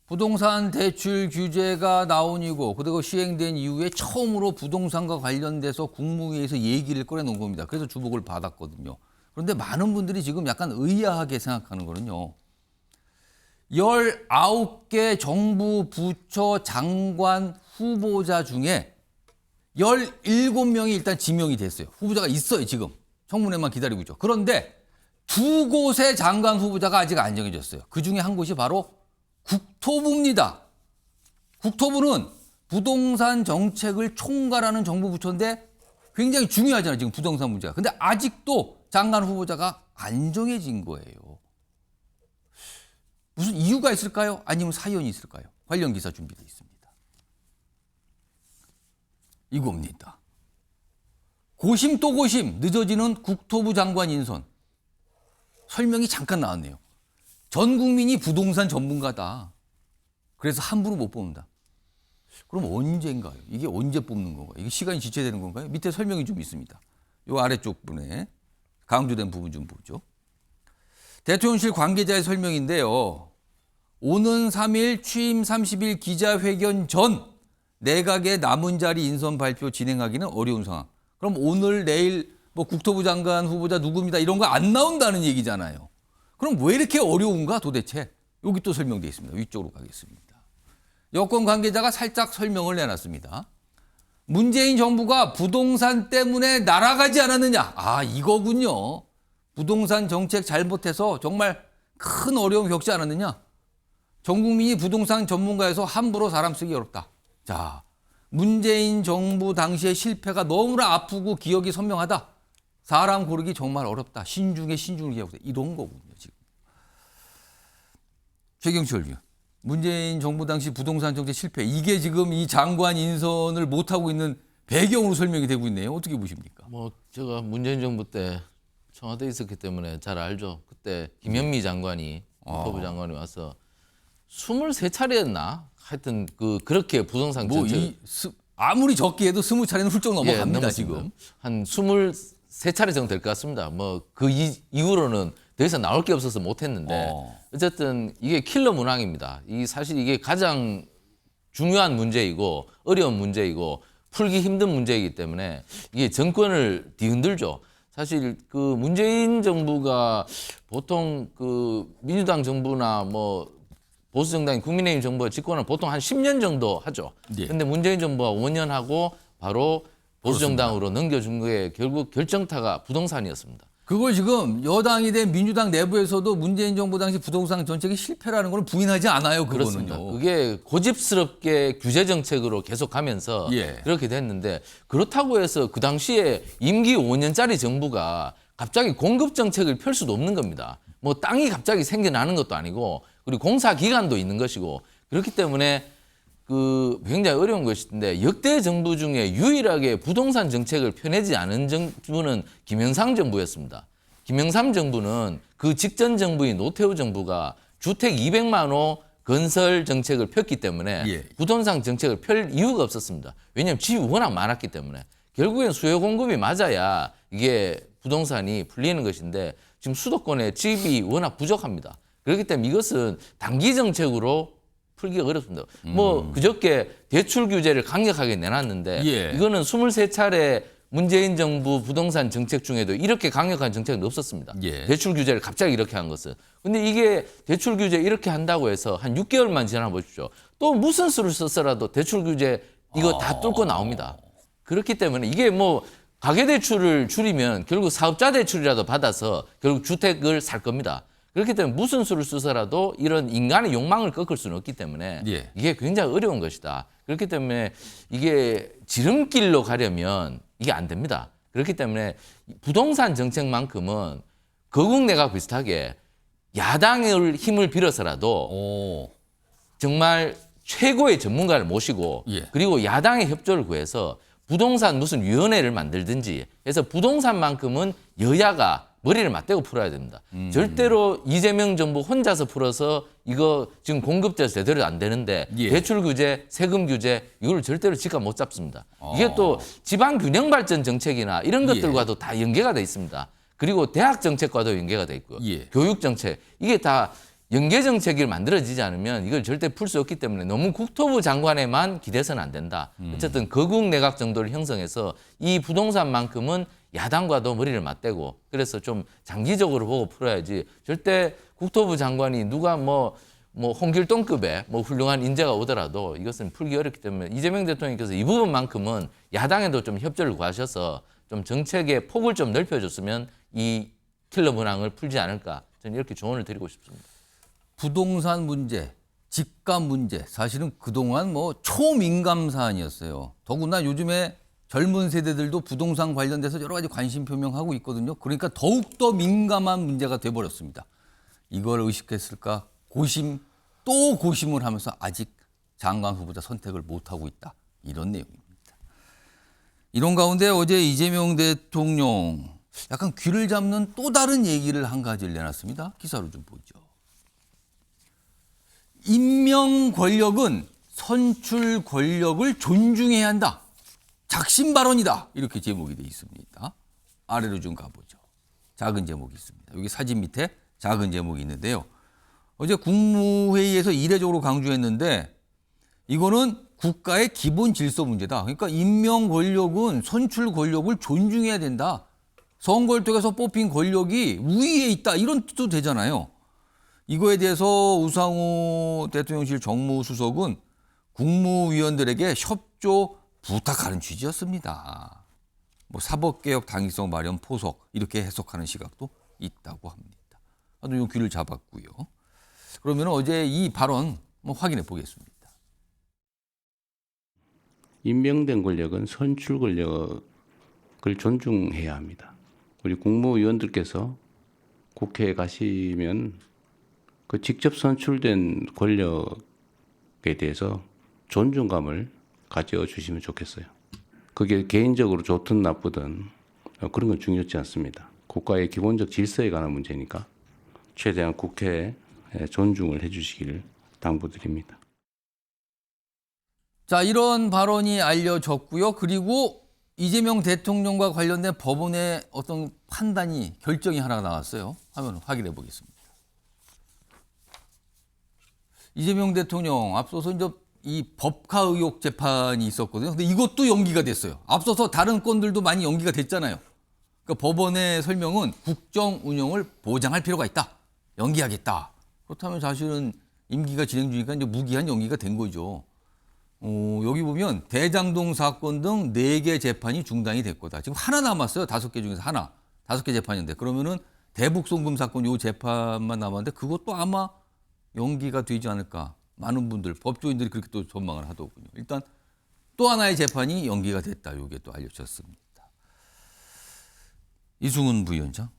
S1: 부동산 대출 규제가 나온이고 그리고 시행된 이후에 처음으로 부동산과 관련돼서 국무회의에서 얘기를 꺼내놓은 겁니다. 그래서 주목을 받았거든요. 그런데 많은 분들이 지금 약간 의아하게 생각하는 거는요. 19개 정부 부처 장관 후보자 중에 17명이 일단 지명이 됐어요. 후보자가 있어요, 지금. 청문회만 기다리고 있죠. 그런데 2곳의 장관 후보자가 아직 안 정해졌어요. 그중에 한 곳이 바로 국토부입니다. 국토부는 부동산 정책을 총괄하는 정부 부처인데 굉장히 중요하잖아요, 지금 부동산 문제가. 근데 아직도 장관 후보자가 안 정해진 거예요. 무슨 이유가 있을까요? 아니면 사연이 있을까요? 관련 기사 준비되어 있습니다. 이겁니다. 고심 또 고심, 늦어지는 국토부 장관 인선. 설명이 잠깐 나왔네요. 전 국민이 부동산 전문가다. 그래서 함부로 못 뽑는다. 그럼 언제인가요? 이게 언제 뽑는 건가요? 이게 시간이 지체되는 건가요? 밑에 설명이 좀 있습니다. 이 아래쪽 분에 강조된 부분 좀 보죠. 대통령실 관계자의 설명인데요. 오는 3일 취임 30일 기자회견 전 내각의 남은 자리 인선 발표 진행하기는 어려운 상황. 그럼 오늘 내일 뭐 국토부 장관 후보자 누굽니다 이런 거 안 나온다는 얘기잖아요. 그럼 왜 이렇게 어려운가 도대체? 여기 또 설명되어 있습니다. 위쪽으로 가겠습니다. 여권 관계자가 살짝 설명을 내놨습니다. 문재인 정부가 부동산 때문에 날아가지 않았느냐? 아, 이거군요. 부동산 정책 잘못해서 정말 큰 어려움 겪지 않았느냐? 전 국민이 부동산 전문가여서 함부로 사람 쓰기 어렵다. 자, 문재인 정부 당시의 실패가 너무나 아프고 기억이 선명하다. 사람 고르기 정말 어렵다. 신중에 신중을 기하고 있다. 이런 거군요, 지금. 최경철 위원. 문재인 정부 당시 부동산 정책 실패. 이게 지금 이 장관 인선을 못하고 있는 배경으로 설명이 되고 있네요. 어떻게 보십니까?
S4: 뭐 제가 문재인 정부 때 청와대에 있었기 때문에 잘 알죠. 그때 김현미 장관이 국토부 장관이 와서 23차례였나? 하여튼 그렇게 부동산 정책
S1: 아무리 적게 해도 20차례는 훌쩍 넘어갑니다,
S4: 넘었습니다.
S1: 지금.
S4: 한 23차례 정도 될 것 같습니다. 뭐 그 이후로는 더 이상 나올 게 없어서 못 했는데 어쨌든 이게 킬러 문항입니다. 사실 이게 가장 중요한 문제이고 어려운 문제이고 풀기 힘든 문제이기 때문에 이게 정권을 뒤흔들죠. 사실 그 문재인 정부가 보통 그 민주당 정부나 뭐 보수 정당인 국민의힘 정부가 집권을 보통 한 10년 정도 하죠. 그런데 문재인 정부가 5년 하고 바로 보수 정당으로 넘겨준 게 결국 결정타가 부동산이었습니다.
S1: 그걸 지금 여당이 된 민주당 내부에서도 문재인 정부 당시 부동산 정책이 실패라는 걸 부인하지 않아요.
S4: 그렇습니다.
S1: 그거는요.
S4: 그게 고집스럽게 규제 정책으로 계속하면서
S1: 예.
S4: 그렇게 됐는데 그렇다고 해서 그 당시에 임기 5년짜리 정부가 갑자기 공급 정책을 펼 수도 없는 겁니다. 뭐 땅이 갑자기 생겨나는 것도 아니고 그리고 공사 기간도 있는 것이고 그렇기 때문에 굉장히 어려운 것인데 역대 정부 중에 유일하게 부동산 정책을 펴내지 않은 정부는 김영삼 정부였습니다. 김영삼 정부는 그 직전 정부인 노태우 정부가 주택 200만 호 건설 정책을 폈기 때문에
S1: 예.
S4: 부동산 정책을 펼 이유가 없었습니다. 왜냐하면 집이 워낙 많았기 때문에 결국엔 수요 공급이 맞아야 이게 부동산이 풀리는 것인데 지금 수도권에 집이 워낙 부족합니다. 그렇기 때문에 이것은 단기 정책으로 풀기가 어렵습니다. 뭐 그저께 대출 규제를 강력하게 내놨는데
S1: 예.
S4: 이거는 23차례 문재인 정부 부동산 정책 중에도 이렇게 강력한 정책은 없었습니다.
S1: 예.
S4: 대출 규제를 갑자기 이렇게 한 것은. 근데 이게 대출 규제 이렇게 한다고 해서 한 6개월만 지나 보십시오. 또 무슨 수를 썼어라도 대출 규제 이거 다 뚫고 나옵니다. 그렇기 때문에 이게 뭐 가계대출을 줄이면 결국 사업자 대출이라도 받아서 결국 주택을 살 겁니다. 그렇기 때문에 무슨 수를 쓰서라도 이런 인간의 욕망을 꺾을 수는 없기 때문에
S1: 예.
S4: 이게 굉장히 어려운 것이다. 그렇기 때문에 이게 지름길로 가려면 이게 안 됩니다. 그렇기 때문에 부동산 정책만큼은 거국 내각 비슷하게 야당의 힘을 빌어서라도 정말 최고의 전문가를 모시고
S1: 예.
S4: 그리고 야당의 협조를 구해서 부동산 무슨 위원회를 만들든지 해서 부동산만큼은 여야가 머리를 맞대고 풀어야 됩니다. 절대로 이재명 정부 혼자서 풀어서 이거 지금 공급자 제대로 안 되는데
S1: 예.
S4: 대출 규제, 세금 규제 이걸 절대로 지가 못 잡습니다. 이게 또 지방 균형 발전 정책이나 이런 것들과도 다 연계가 돼 있습니다. 그리고 대학 정책과도 연계가 돼 있고요.
S1: 예.
S4: 교육 정책 이게 다 연계 정책이 만들어지지 않으면 이걸 절대 풀 수 없기 때문에 너무 국토부 장관에만 기대서는 안 된다. 어쨌든 거국 내각 정도를 형성해서 이 부동산만큼은 야당과도 머리를 맞대고 그래서 좀 장기적으로 보고 풀어야지 절대 국토부 장관이 누가 뭐 홍길동급의 뭐 훌륭한 인재가 오더라도 이것은 풀기 어렵기 때문에 이재명 대통령께서 이 부분만큼은 야당에도 좀 협조를 구하셔서 좀 정책의 폭을 좀 넓혀줬으면 이 킬러 문항을 풀지 않을까 저는 이렇게 조언을 드리고 싶습니다.
S1: 부동산 문제, 집값 문제, 사실은 그동안 뭐 초민감 사안이었어요. 더구나 요즘에 젊은 세대들도 부동산 관련돼서 여러 가지 관심 표명하고 있거든요. 그러니까 더욱더 민감한 문제가 돼버렸습니다. 이걸 의식했을까? 또 고심을 하면서 아직 장관 후보자 선택을 못하고 있다. 이런 내용입니다. 이런 가운데 어제 이재명 대통령 약간 귀를 잡는 또 다른 얘기를 한 가지를 내놨습니다. 기사로 좀 보죠. 임명 권력은 선출 권력을 존중해야 한다. 작심 발언이다. 이렇게 제목이 되어 있습니다. 아래로 좀 가보죠. 작은 제목이 있습니다. 여기 사진 밑에 작은 제목이 있는데요. 어제 국무회의에서 이례적으로 강조했는데 이거는 국가의 기본 질서 문제다. 그러니까 임명 권력은 선출 권력을 존중해야 된다. 선거를 통해서 뽑힌 권력이 우위에 있다. 이런 뜻도 되잖아요. 이거에 대해서 우상호 대통령실 정무수석은 국무위원들에게 협조 부탁하는 취지였습니다. 뭐 사법개혁 당위성 마련 포석 이렇게 해석하는 시각도 있다고 합니다. 아주 요 귀를 잡았고요. 그러면 어제 이 발언 확인해 보겠습니다.
S9: 임명된 권력은 선출 권력을 존중해야 합니다. 우리 국무위원들께서 국회에 가시면 그 직접 선출된 권력에 대해서 존중감을 가져주시면 좋겠어요. 그게 개인적으로 좋든 나쁘든 그런 건 중요하지 않습니다. 국가의 기본적 질서에 관한 문제니까 최대한 국회에 존중을 해주시기를 당부드립니다.
S1: 자, 이런 발언이 알려졌고요. 그리고 이재명 대통령과 관련된 법원의 어떤 판단이 결정이 하나 나왔어요. 화면 확인해 보겠습니다. 이재명 대통령 앞서서 이제 이 법카 의혹 재판이 있었거든요. 근데 이것도 연기가 됐어요. 앞서서 다른 건들도 많이 연기가 됐잖아요. 그러니까 법원의 설명은 국정 운영을 보장할 필요가 있다. 연기하겠다. 그렇다면 사실은 임기가 진행 중이니까 이제 무기한 연기가 된 거죠. 여기 보면 대장동 사건 등 4개 재판이 중단이 될 거다. 지금 하나 남았어요. 5개 중에서 하나. 5개 재판인데 그러면은 대북 송금 사건 요 재판만 남았는데 그것도 아마 연기가 되지 않을까. 많은 분들, 법조인들이 그렇게 또 전망을 하더군요. 일단 또 하나의 재판이 연기가 됐다. 이게 또 알려졌습니다. 이승훈 부위원장.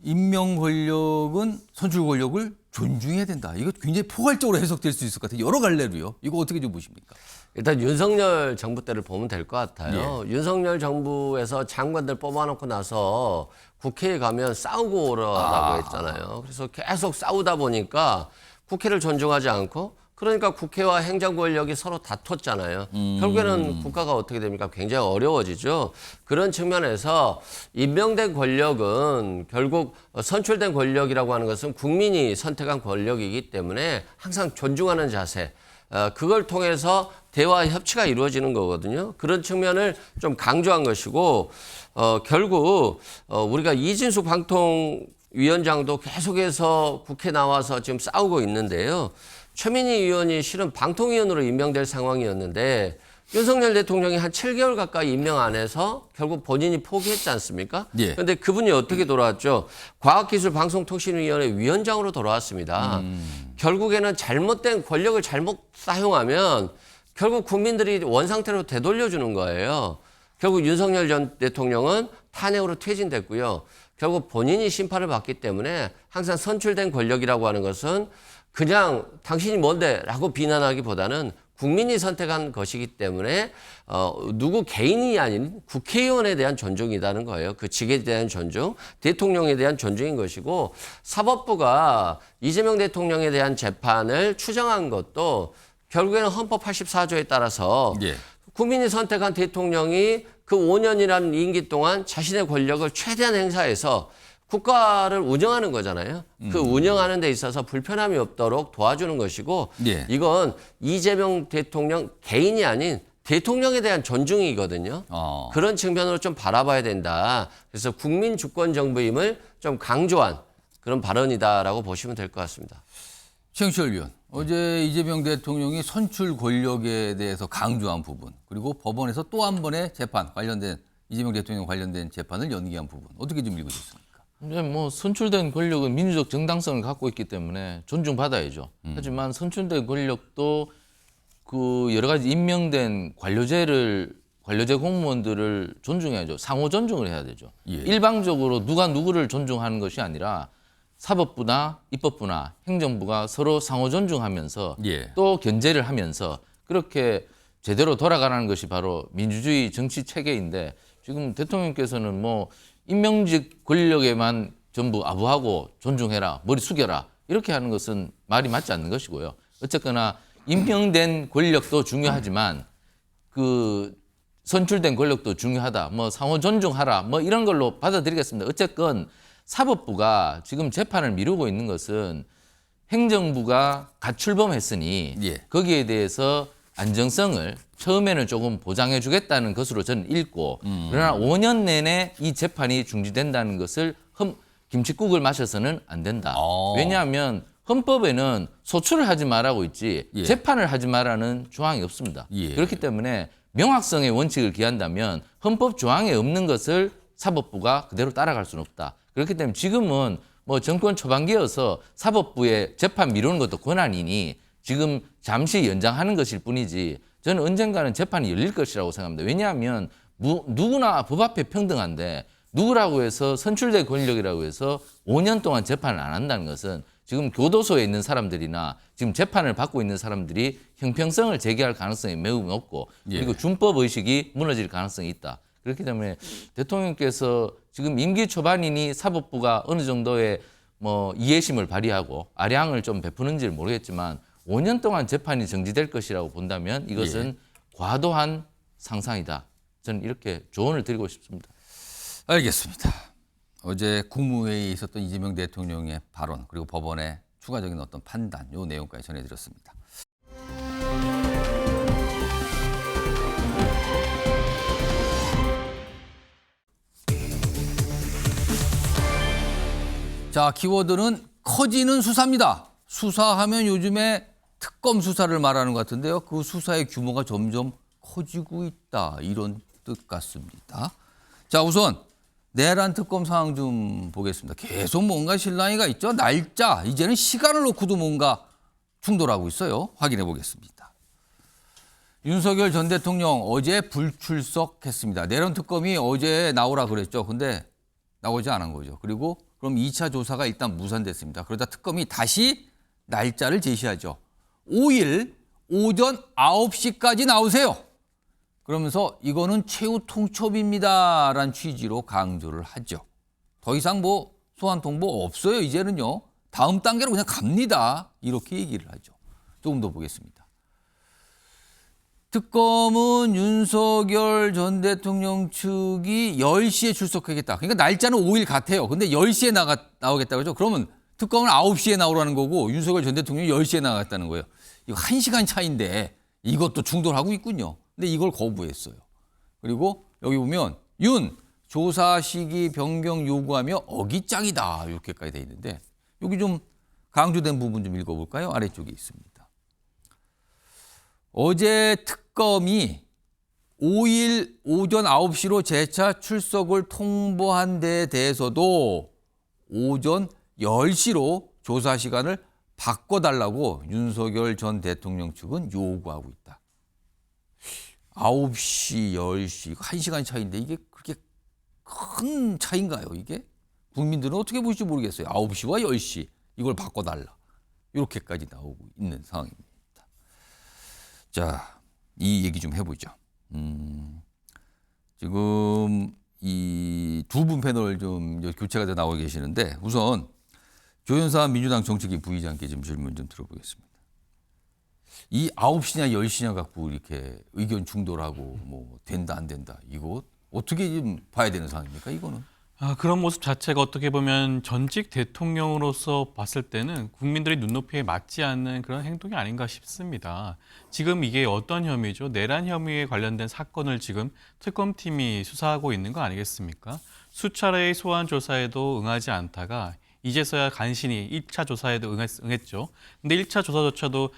S1: 임명 권력은 선출 권력을 존중해야 된다. 이거 굉장히 포괄적으로 해석될 수 있을 것 같아요. 여러 갈래로요. 이거 어떻게 좀 보십니까?
S5: 일단 윤석열 정부 때를 보면 될 것 같아요. 윤석열 정부에서 장관들 뽑아놓고 나서 국회에 가면 싸우고 오라고 했잖아요. 그래서 계속 싸우다 보니까 국회를 존중하지 않고 그러니까 국회와 행정 권력이 서로 다퉜잖아요. 결국에는 국가가 어떻게 됩니까? 굉장히 어려워지죠. 그런 측면에서 임명된 권력은 결국 선출된 권력이라고 하는 것은 국민이 선택한 권력이기 때문에 항상 존중하는 자세, 그걸 통해서 대화 협치가 이루어지는 거거든요. 그런 측면을 좀 강조한 것이고 결국 우리가 이진숙 방통위원장도 계속해서 국회 나와서 지금 싸우고 있는데요. 최민희 의원이 실은 방통위원으로 임명될 상황이었는데 윤석열 대통령이 한 7개월 가까이 임명 안 해서 결국 본인이 포기했지 않습니까? 그런데 그분이 어떻게 돌아왔죠? 과학기술방송통신위원회 위원장으로 돌아왔습니다. 결국에는 잘못된 권력을 잘못 사용하면 결국 국민들이 원상태로 되돌려주는 거예요. 결국 윤석열 전 대통령은 탄핵으로 퇴진됐고요. 결국 본인이 심판을 받기 때문에 항상 선출된 권력이라고 하는 것은 그냥 당신이 뭔데 라고 비난하기보다는 국민이 선택한 것이기 때문에 누구 개인이 아닌 국회의원에 대한 존중이라는 거예요. 그 직에 대한 존중, 대통령에 대한 존중인 것이고 사법부가 이재명 대통령에 대한 재판을 추정한 것도 결국에는 헌법 84조에 따라서 국민이 선택한 대통령이 그 5년이라는 임기 동안 자신의 권력을 최대한 행사해서 국가를 운영하는 거잖아요. 그 운영하는 데 있어서 불편함이 없도록 도와주는 것이고 이건 이재명 대통령 개인이 아닌 대통령에 대한 존중이거든요. 그런 측면으로 좀 바라봐야 된다. 그래서 국민 주권 정부임을 좀 강조한 그런 발언이다라고 보시면 될 것 같습니다.
S1: 최영철 위원, 어제 이재명 대통령이 선출 권력에 대해서 강조한 부분 그리고 법원에서 또 한 번의 재판 관련된 이재명 대통령 관련된 재판을 연기한 부분 어떻게 좀 읽으셨습니까?
S4: 이제 뭐 선출된 권력은 민주적 정당성을 갖고 있기 때문에 존중받아야죠. 하지만 선출된 권력도 그 여러 가지 임명된 관료제 공무원들을 존중해야죠. 상호 존중을 해야 되죠. 일방적으로 누가 누구를 존중하는 것이 아니라 사법부나 입법부나 행정부가 서로 상호 존중하면서 또 견제를 하면서 그렇게 제대로 돌아가라는 것이 바로 민주주의 정치 체계인데 지금 대통령께서는 뭐 임명직 권력에만 전부 아부하고 존중해라, 머리 숙여라 이렇게 하는 것은 말이 맞지 않는 것이고요. 어쨌거나 임명된 권력도 중요하지만 그 선출된 권력도 중요하다. 뭐 상호 존중하라. 뭐 이런 걸로 받아들이겠습니다. 어쨌건 사법부가 지금 재판을 미루고 있는 것은 행정부가 가출범했으니 거기에 대해서 안정성을 처음에는 조금 보장해 주겠다는 것으로 저는 읽고 그러나 5년 내내 이 재판이 중지된다는 것을 김칫국을 마셔서는 안 된다. 왜냐하면 헌법에는 소출을 하지 말라고 있지 재판을 하지 말라는 조항이 없습니다. 그렇기 때문에 명확성의 원칙을 기한다면 헌법 조항에 없는 것을 사법부가 그대로 따라갈 수는 없다. 그렇기 때문에 지금은 뭐 정권 초반기여서 사법부의 재판 미루는 것도 권한이니 지금 잠시 연장하는 것일 뿐이지 저는 언젠가는 재판이 열릴 것이라고 생각합니다. 왜냐하면 누구나 법 앞에 평등한데 누구라고 해서 선출된 권력이라고 해서 5년 동안 재판을 안 한다는 것은 지금 교도소에 있는 사람들이나 지금 재판을 받고 있는 사람들이 형평성을 제기할 가능성이 매우 높고 그리고 준법 의식이 무너질 가능성이 있다. 그렇기 때문에 대통령께서 지금 임기 초반이니 사법부가 어느 정도의 뭐 이해심을 발휘하고 아량을 좀 베푸는지를 모르겠지만 5년 동안 재판이 정지될 것이라고 본다면 이것은 과도한 상상이다. 저는 이렇게 조언을 드리고 싶습니다.
S1: 알겠습니다. 어제 국무회의에 있었던 이재명 대통령의 발언 그리고 법원의 추가적인 어떤 판단 요 내용까지 전해드렸습니다. 자, 키워드는 커지는 수사입니다. 수사하면 요즘에 특검 수사를 말하는 것 같은데요. 그 수사의 규모가 점점 커지고 있다. 이런 뜻 같습니다. 자, 우선 내란 특검 상황 좀 보겠습니다. 계속 뭔가 실랑이가 있죠. 날짜, 이제는 시간을 놓고도 뭔가 충돌하고 있어요. 확인해 보겠습니다. 윤석열 전 대통령 어제 불출석했습니다. 내란 특검이 어제 나오라 그랬죠. 근데 나오지 않은 거죠. 그리고 그럼 2차 조사가 일단 무산됐습니다. 그러다 특검이 다시 날짜를 제시하죠. 5일 오전 9시까지 나오세요. 그러면서 이거는 최후 통첩입니다라는 취지로 강조를 하죠. 더 이상 뭐 소환 통보 없어요. 이제는요. 다음 단계로 그냥 갑니다. 이렇게 얘기를 하죠. 조금 더 보겠습니다. 특검은 윤석열 전 대통령 측이 10시에 출석하겠다. 그러니까 날짜는 5일 같아요. 근데 10시에 나오겠다고 하죠. 그러면 특검은 9시에 나오라는 거고 윤석열 전 대통령이 10시에 나가겠다는 거예요. 이거 1시간 차이인데 이것도 충돌하고 있군요. 근데 이걸 거부했어요. 그리고 여기 보면 윤 조사 시기 변경 요구하며 어깃장이다. 이렇게까지 돼 있는데 여기 좀 강조된 부분 좀 읽어볼까요? 아래쪽에 있습니다. 어제 특검이 5일 오전 9시로 재차 출석을 통보한 데 대해서도 오전 10시로 조사 시간을 바꿔달라고 윤석열 전 대통령 측은 요구하고 있다. 9시, 10시, 1시간 차이인데 이게 그렇게 큰 차이인가요, 이게? 국민들은 어떻게 보실지 모르겠어요. 9시와 10시 이걸 바꿔달라. 이렇게까지 나오고 있는 상황입니다. 자, 이 얘기 좀 해보죠. 지금 이 두 분 패널 좀 교체가 돼 나오고 계시는데 우선 조현산 민주당 정책위 부의장께 좀 질문 좀 들어보겠습니다. 이 9시냐 10시냐 갖고 이렇게 의견 충돌하고 뭐 된다 안 된다 이거 어떻게 좀 봐야 되는 상황입니까 이거는?
S10: 그런 모습 자체가 어떻게 보면 전직 대통령으로서 봤을 때는 국민들의 눈높이에 맞지 않는 그런 행동이 아닌가 싶습니다. 지금 이게 어떤 혐의죠? 내란 혐의에 관련된 사건을 지금 특검팀이 수사하고 있는 거 아니겠습니까? 수차례의 소환 조사에도 응하지 않다가 이제서야 간신히 1차 조사에도 응했죠. 근데 1차 조사조차도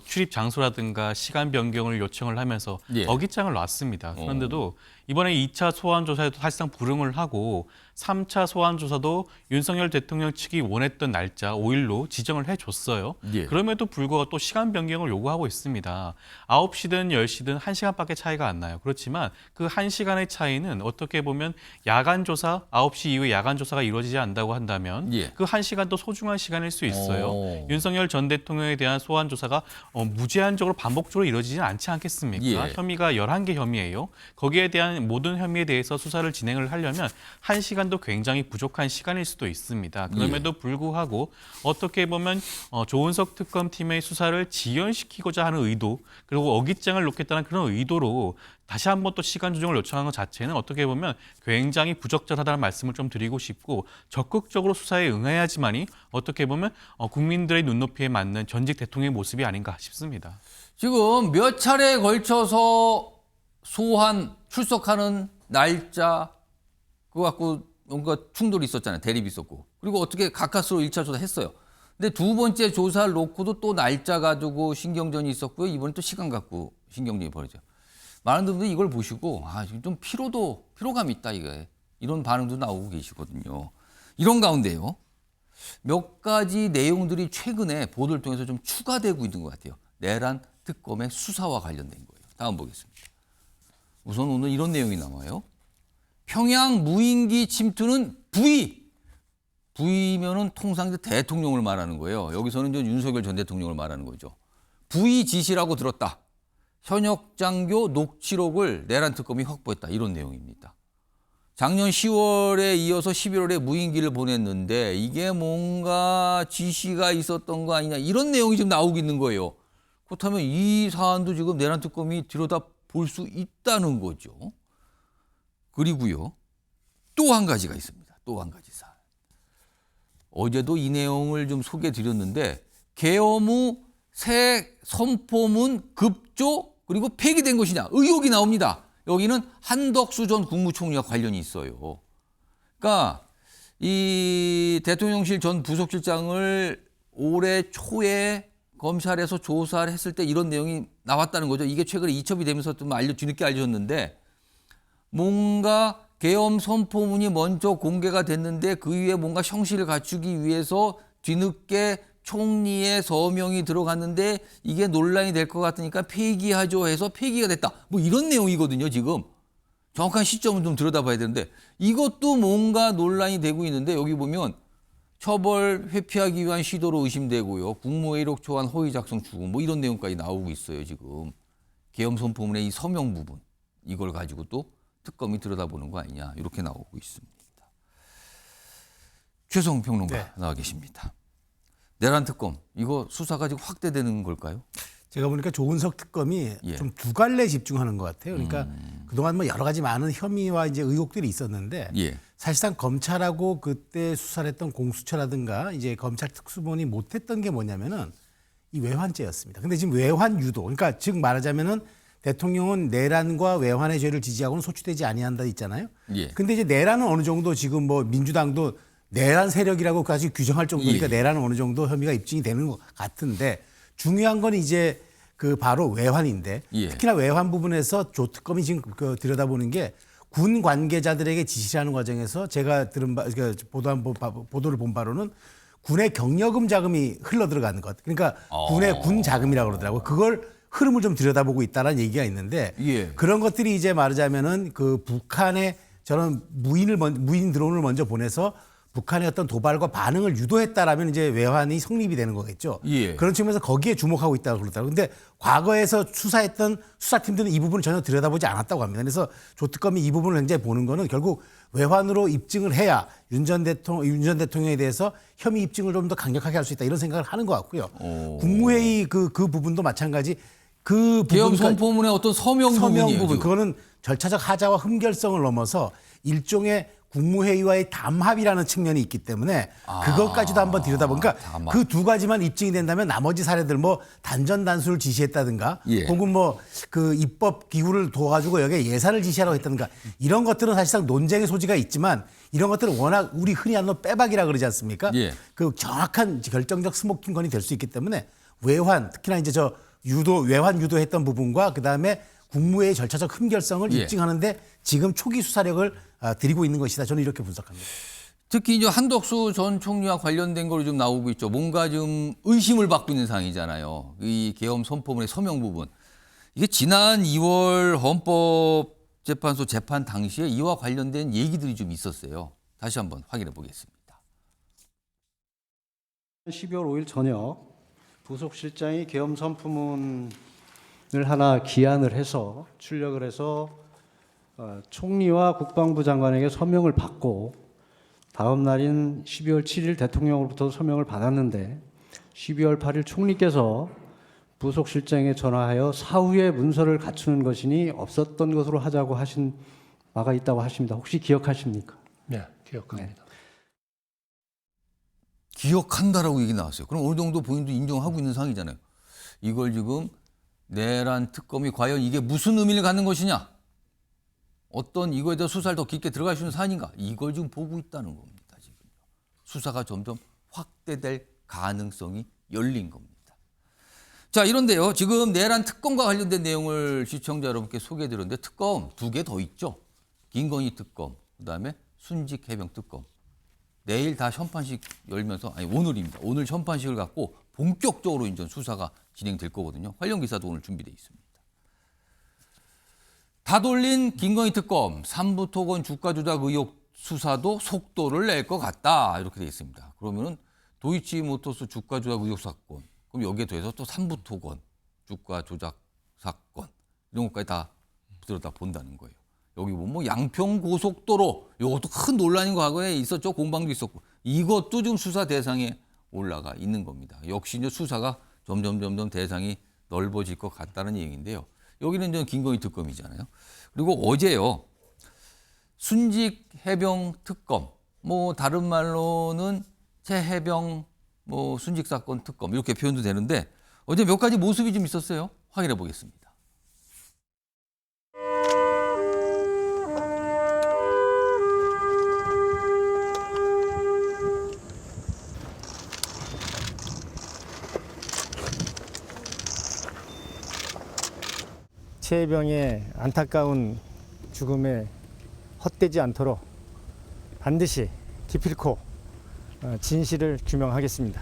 S10: 출입 장소라든가 시간 변경을 요청을 하면서 어깃장을 놨습니다. 그런데도 이번에 2차 소환 조사에도 사실상 불응을 하고 3차 소환 조사도 윤석열 대통령 측이 원했던 날짜 5일로 지정을 해줬어요. 그럼에도 불구하고 또 시간 변경을 요구하고 있습니다. 9시든 10시든 1시간밖에 차이가 안 나요. 그렇지만 그 1시간의 차이는 어떻게 보면 야간 조사, 9시 이후에 야간 조사가 이루어지지 않는다고 한다면 그 1시간도 소중한 시간일 수 있어요. 윤석열 전 대통령에 대한 소환 조사가 무제한적으로 반복적으로 이루어지지는 않지 않겠습니까? 혐의가 11개 혐의예요. 거기에 대한 모든 혐의에 대해서 수사를 진행을 하려면 1시간도 굉장히 부족한 시간일 수도 있습니다. 그럼에도 불구하고 어떻게 보면 조은석 특검팀의 수사를 지연시키고자 하는 의도 그리고 어깃장을 놓겠다는 그런 의도로 다시 한번 또 시간 조정을 요청한 것 자체는 어떻게 보면 굉장히 부적절하다는 말씀을 좀 드리고 싶고 적극적으로 수사에 응해야지만이 어떻게 보면 국민들의 눈높이에 맞는 전직 대통령의 모습이 아닌가 싶습니다.
S1: 지금 몇 차례에 걸쳐서 소환 출석하는 날짜 그거 갖고 뭔가 충돌이 있었잖아요. 대립이 있었고. 그리고 어떻게 가까스로 1차 조사 했어요. 근데 두 번째 조사를 놓고도 또 날짜 가지고 신경전이 있었고요. 이번에 또 시간 갖고 신경전이 벌어져요. 많은 분들이 이걸 보시고 좀 피로감이 있다 이게. 이런 반응도 나오고 계시거든요. 이런 가운데요. 몇 가지 내용들이 최근에 보도를 통해서 좀 추가되고 있는 것 같아요. 내란 특검의 수사와 관련된 거예요. 다음 보겠습니다. 우선 오늘 이런 내용이 나와요. 평양 무인기 침투는 부의면은 통상 이제 대통령을 말하는 거예요. 여기서는 이제 윤석열 전 대통령을 말하는 거죠. 부의 지시라고 들었다. 현역 장교 녹취록을 내란 특검이 확보했다. 이런 내용입니다. 작년 10월에 이어서 11월에 무인기를 보냈는데 이게 뭔가 지시가 있었던 거 아니냐 이런 내용이 지금 나오고 있는 거예요. 그렇다면 이 사안도 지금 내란 특검이 들여다볼 수 있다는 거죠. 그리고요. 또 한 가지가 있습니다. 또 한 가지 사안. 어제도 이 내용을 좀 소개해 드렸는데 계엄 후 새 선포문 급조 그리고 폐기된 것이냐 의혹이 나옵니다. 여기는 한덕수 전 국무총리와 관련이 있어요. 그러니까 이 대통령실 전 부속실장을 올해 초에 검찰에서 조사를 했을 때 이런 내용이 나왔다는 거죠. 이게 최근에 이첩이 되면서 좀 뒤늦게 알려졌는데 뭔가 계엄 선포문이 먼저 공개가 됐는데 그 위에 뭔가 형식을 갖추기 위해서 뒤늦게 총리의 서명이 들어갔는데 이게 논란이 될 것 같으니까 폐기하죠 해서 폐기가 됐다. 뭐 이런 내용이거든요, 지금. 정확한 시점을 좀 들여다봐야 되는데 이것도 뭔가 논란이 되고 있는데 여기 보면 처벌 회피하기 위한 시도로 의심되고요. 국무회의록 초안 허위 작성 추구 뭐 이런 내용까지 나오고 있어요, 지금. 계엄 선포문의 이 서명 부분. 이걸 가지고 또 특검이 들여다보는 거 아니냐 이렇게 나오고 있습니다. 최성 평론가 나와 계십니다. 내란 특검 이거 수사가 지금 확대되는 걸까요?
S11: 제가 보니까 조은석 특검이
S1: 예.
S11: 좀 두 갈래에 집중하는 것 같아요. 그러니까 그동안 뭐 여러 가지 많은 혐의와 이제 의혹들이 있었는데
S1: 예.
S11: 사실상 검찰하고 그때 수사를 했던 공수처라든가 이제 검찰 특수본이 못했던 게 뭐냐면은 이 외환죄였습니다. 근데 지금 외환 유도, 그러니까 즉 말하자면은 대통령은 내란과 외환의 죄를 지지하고는 소추되지 아니한다 있잖아요.
S1: 예.
S11: 근데 이제 내란은 어느 정도 지금 뭐 민주당도 내란 세력이라고까지 규정할 정도니까
S1: 예.
S11: 내란은 어느 정도 혐의가 입증이 되는 것 같은데 중요한 건 이제 그 바로 외환인데
S1: 예.
S11: 특히나 외환 부분에서 조 특검이 지금 그 들여다보는 게 군 관계자들에게 지시하는 과정에서 제가 들은 보도를 본 바로는 군의 경력금 자금이 흘러 들어가는 것. 그러니까 군의 군 자금이라고 그러더라고요. 그걸 흐름을 좀 들여다보고 있다는 얘기가 있는데
S1: 예.
S11: 그런 것들이 이제 말하자면은 그 북한에 저는 무인 드론을 먼저 보내서 북한의 어떤 도발과 반응을 유도했다라면 이제 외환이 성립이 되는 거겠죠.
S1: 예.
S11: 그런 측면에서 거기에 주목하고 있다고 그러더라고요. 근데 과거에서 수사했던 수사팀들은 이 부분을 전혀 들여다보지 않았다고 합니다. 그래서 조 특검이 이 부분을 굉장히 보는 거는 결국 외환으로 입증을 해야 윤 전 대통령에 대해서 혐의 입증을 좀 더 강력하게 할 수 있다 이런 생각을 하는 것 같고요. 국무회의 그 부분도 마찬가지. 그
S1: 계엄
S11: 부분까지
S1: 선포문의 어떤 서명 부분이에요.
S11: 부분
S1: 지금.
S11: 그거는 절차적 하자와 흠결성을 넘어서 일종의 국무회의와의 담합이라는 측면이 있기 때문에 그것까지도 한번 들여다보니까
S1: 담합.
S11: 그 두 가지만 입증이 된다면 나머지 사례들 뭐 단전단수를 지시했다든가
S1: 예.
S11: 혹은 뭐 그 입법 기구를 도와가지고 여기에 예산을 지시하라고 했다든가 이런 것들은 사실상 논쟁의 소지가 있지만 이런 것들은 워낙 우리 흔히 하는 빼박이라 그러지 않습니까?
S1: 예.
S11: 그 정확한 결정적 스모킹건이 될 수 있기 때문에 외환 특히나 이제 저 유도 외환 유도했던 부분과 그다음에 국무회의 절차적 흠결성을
S1: 예.
S11: 입증하는데 지금 초기 수사력을 드리고 있는 것이다. 저는 이렇게 분석합니다.
S1: 특히 이제 한덕수 전 총리와 관련된 걸로 좀 나오고 있죠. 뭔가 좀 의심을 받고 있는 상황이잖아요. 이 계엄 선포문의 서명 부분. 이게 지난 2월 헌법재판소 재판 당시에 이와 관련된 얘기들이 좀 있었어요. 다시 한번 확인해 보겠습니다.
S12: 12월 5일 저녁 부속실장이 계엄 선포문을 하나 기한을 해서 출력을 해서 총리와 국방부 장관에게 서명을 받고 다음 날인 12월 7일 대통령으로부터 서명을 받았는데 12월 8일 총리께서 부속실장에 전화하여 사후에 문서를 갖추는 것이니 없었던 것으로 하자고 하신 바가 있다고 하십니다. 혹시 기억하십니까?
S13: 네, 기억합니다.
S1: 기억한다라고 얘기 나왔어요. 그럼 어느 정도 본인도 인정하고 있는 상황이잖아요. 이걸 지금 내란 특검이 과연 이게 무슨 의미를 갖는 것이냐? 어떤 이거에 대해 수사를 더 깊게 들어갈 수 있는 사안인가? 이걸 지금 보고 있다는 겁니다. 지금 수사가 점점 확대될 가능성이 열린 겁니다. 자, 이런데요. 지금 내란 특검과 관련된 내용을 시청자 여러분께 소개해드렸는데 특검 2개 더 있죠. 김건희 특검, 그다음에 순직 해병 특검. 내일 다 현판식 열면서 아니 오늘입니다. 오늘 현판식을 갖고 본격적으로 이제 수사가 진행될 거거든요. 관련 기사도 오늘 준비되어 있습니다. 다 돌린 김건희 특검, 삼부토건 주가 조작 의혹 수사도 속도를 낼 것 같다. 이렇게 돼 있습니다. 그러면은 도이치모터스 주가 조작 의혹 사건, 그럼 여기에 더해서 또 삼부토건 주가 조작 사건 이런 것까지 다 들여다 본다는 거예요. 여기 보면 뭐 양평 고속도로 이것도 큰 논란인 과거에 있었죠. 공방도 있었고 이것도 지금 수사 대상에 올라가 있는 겁니다. 역시 이제 수사가 점점 대상이 넓어질 것 같다는 얘기인데요. 여기는 이제 김건희 특검이잖아요. 그리고 어제요. 순직 해병 특검, 뭐 다른 말로는 최해병 뭐 순직 사건 특검 이렇게 표현도 되는데 어제 몇 가지 모습이 좀 있었어요. 확인해 보겠습니다.
S13: 최해병의 안타까운 죽음에 헛되지 않도록 반드시 기필코 진실을 규명하겠습니다.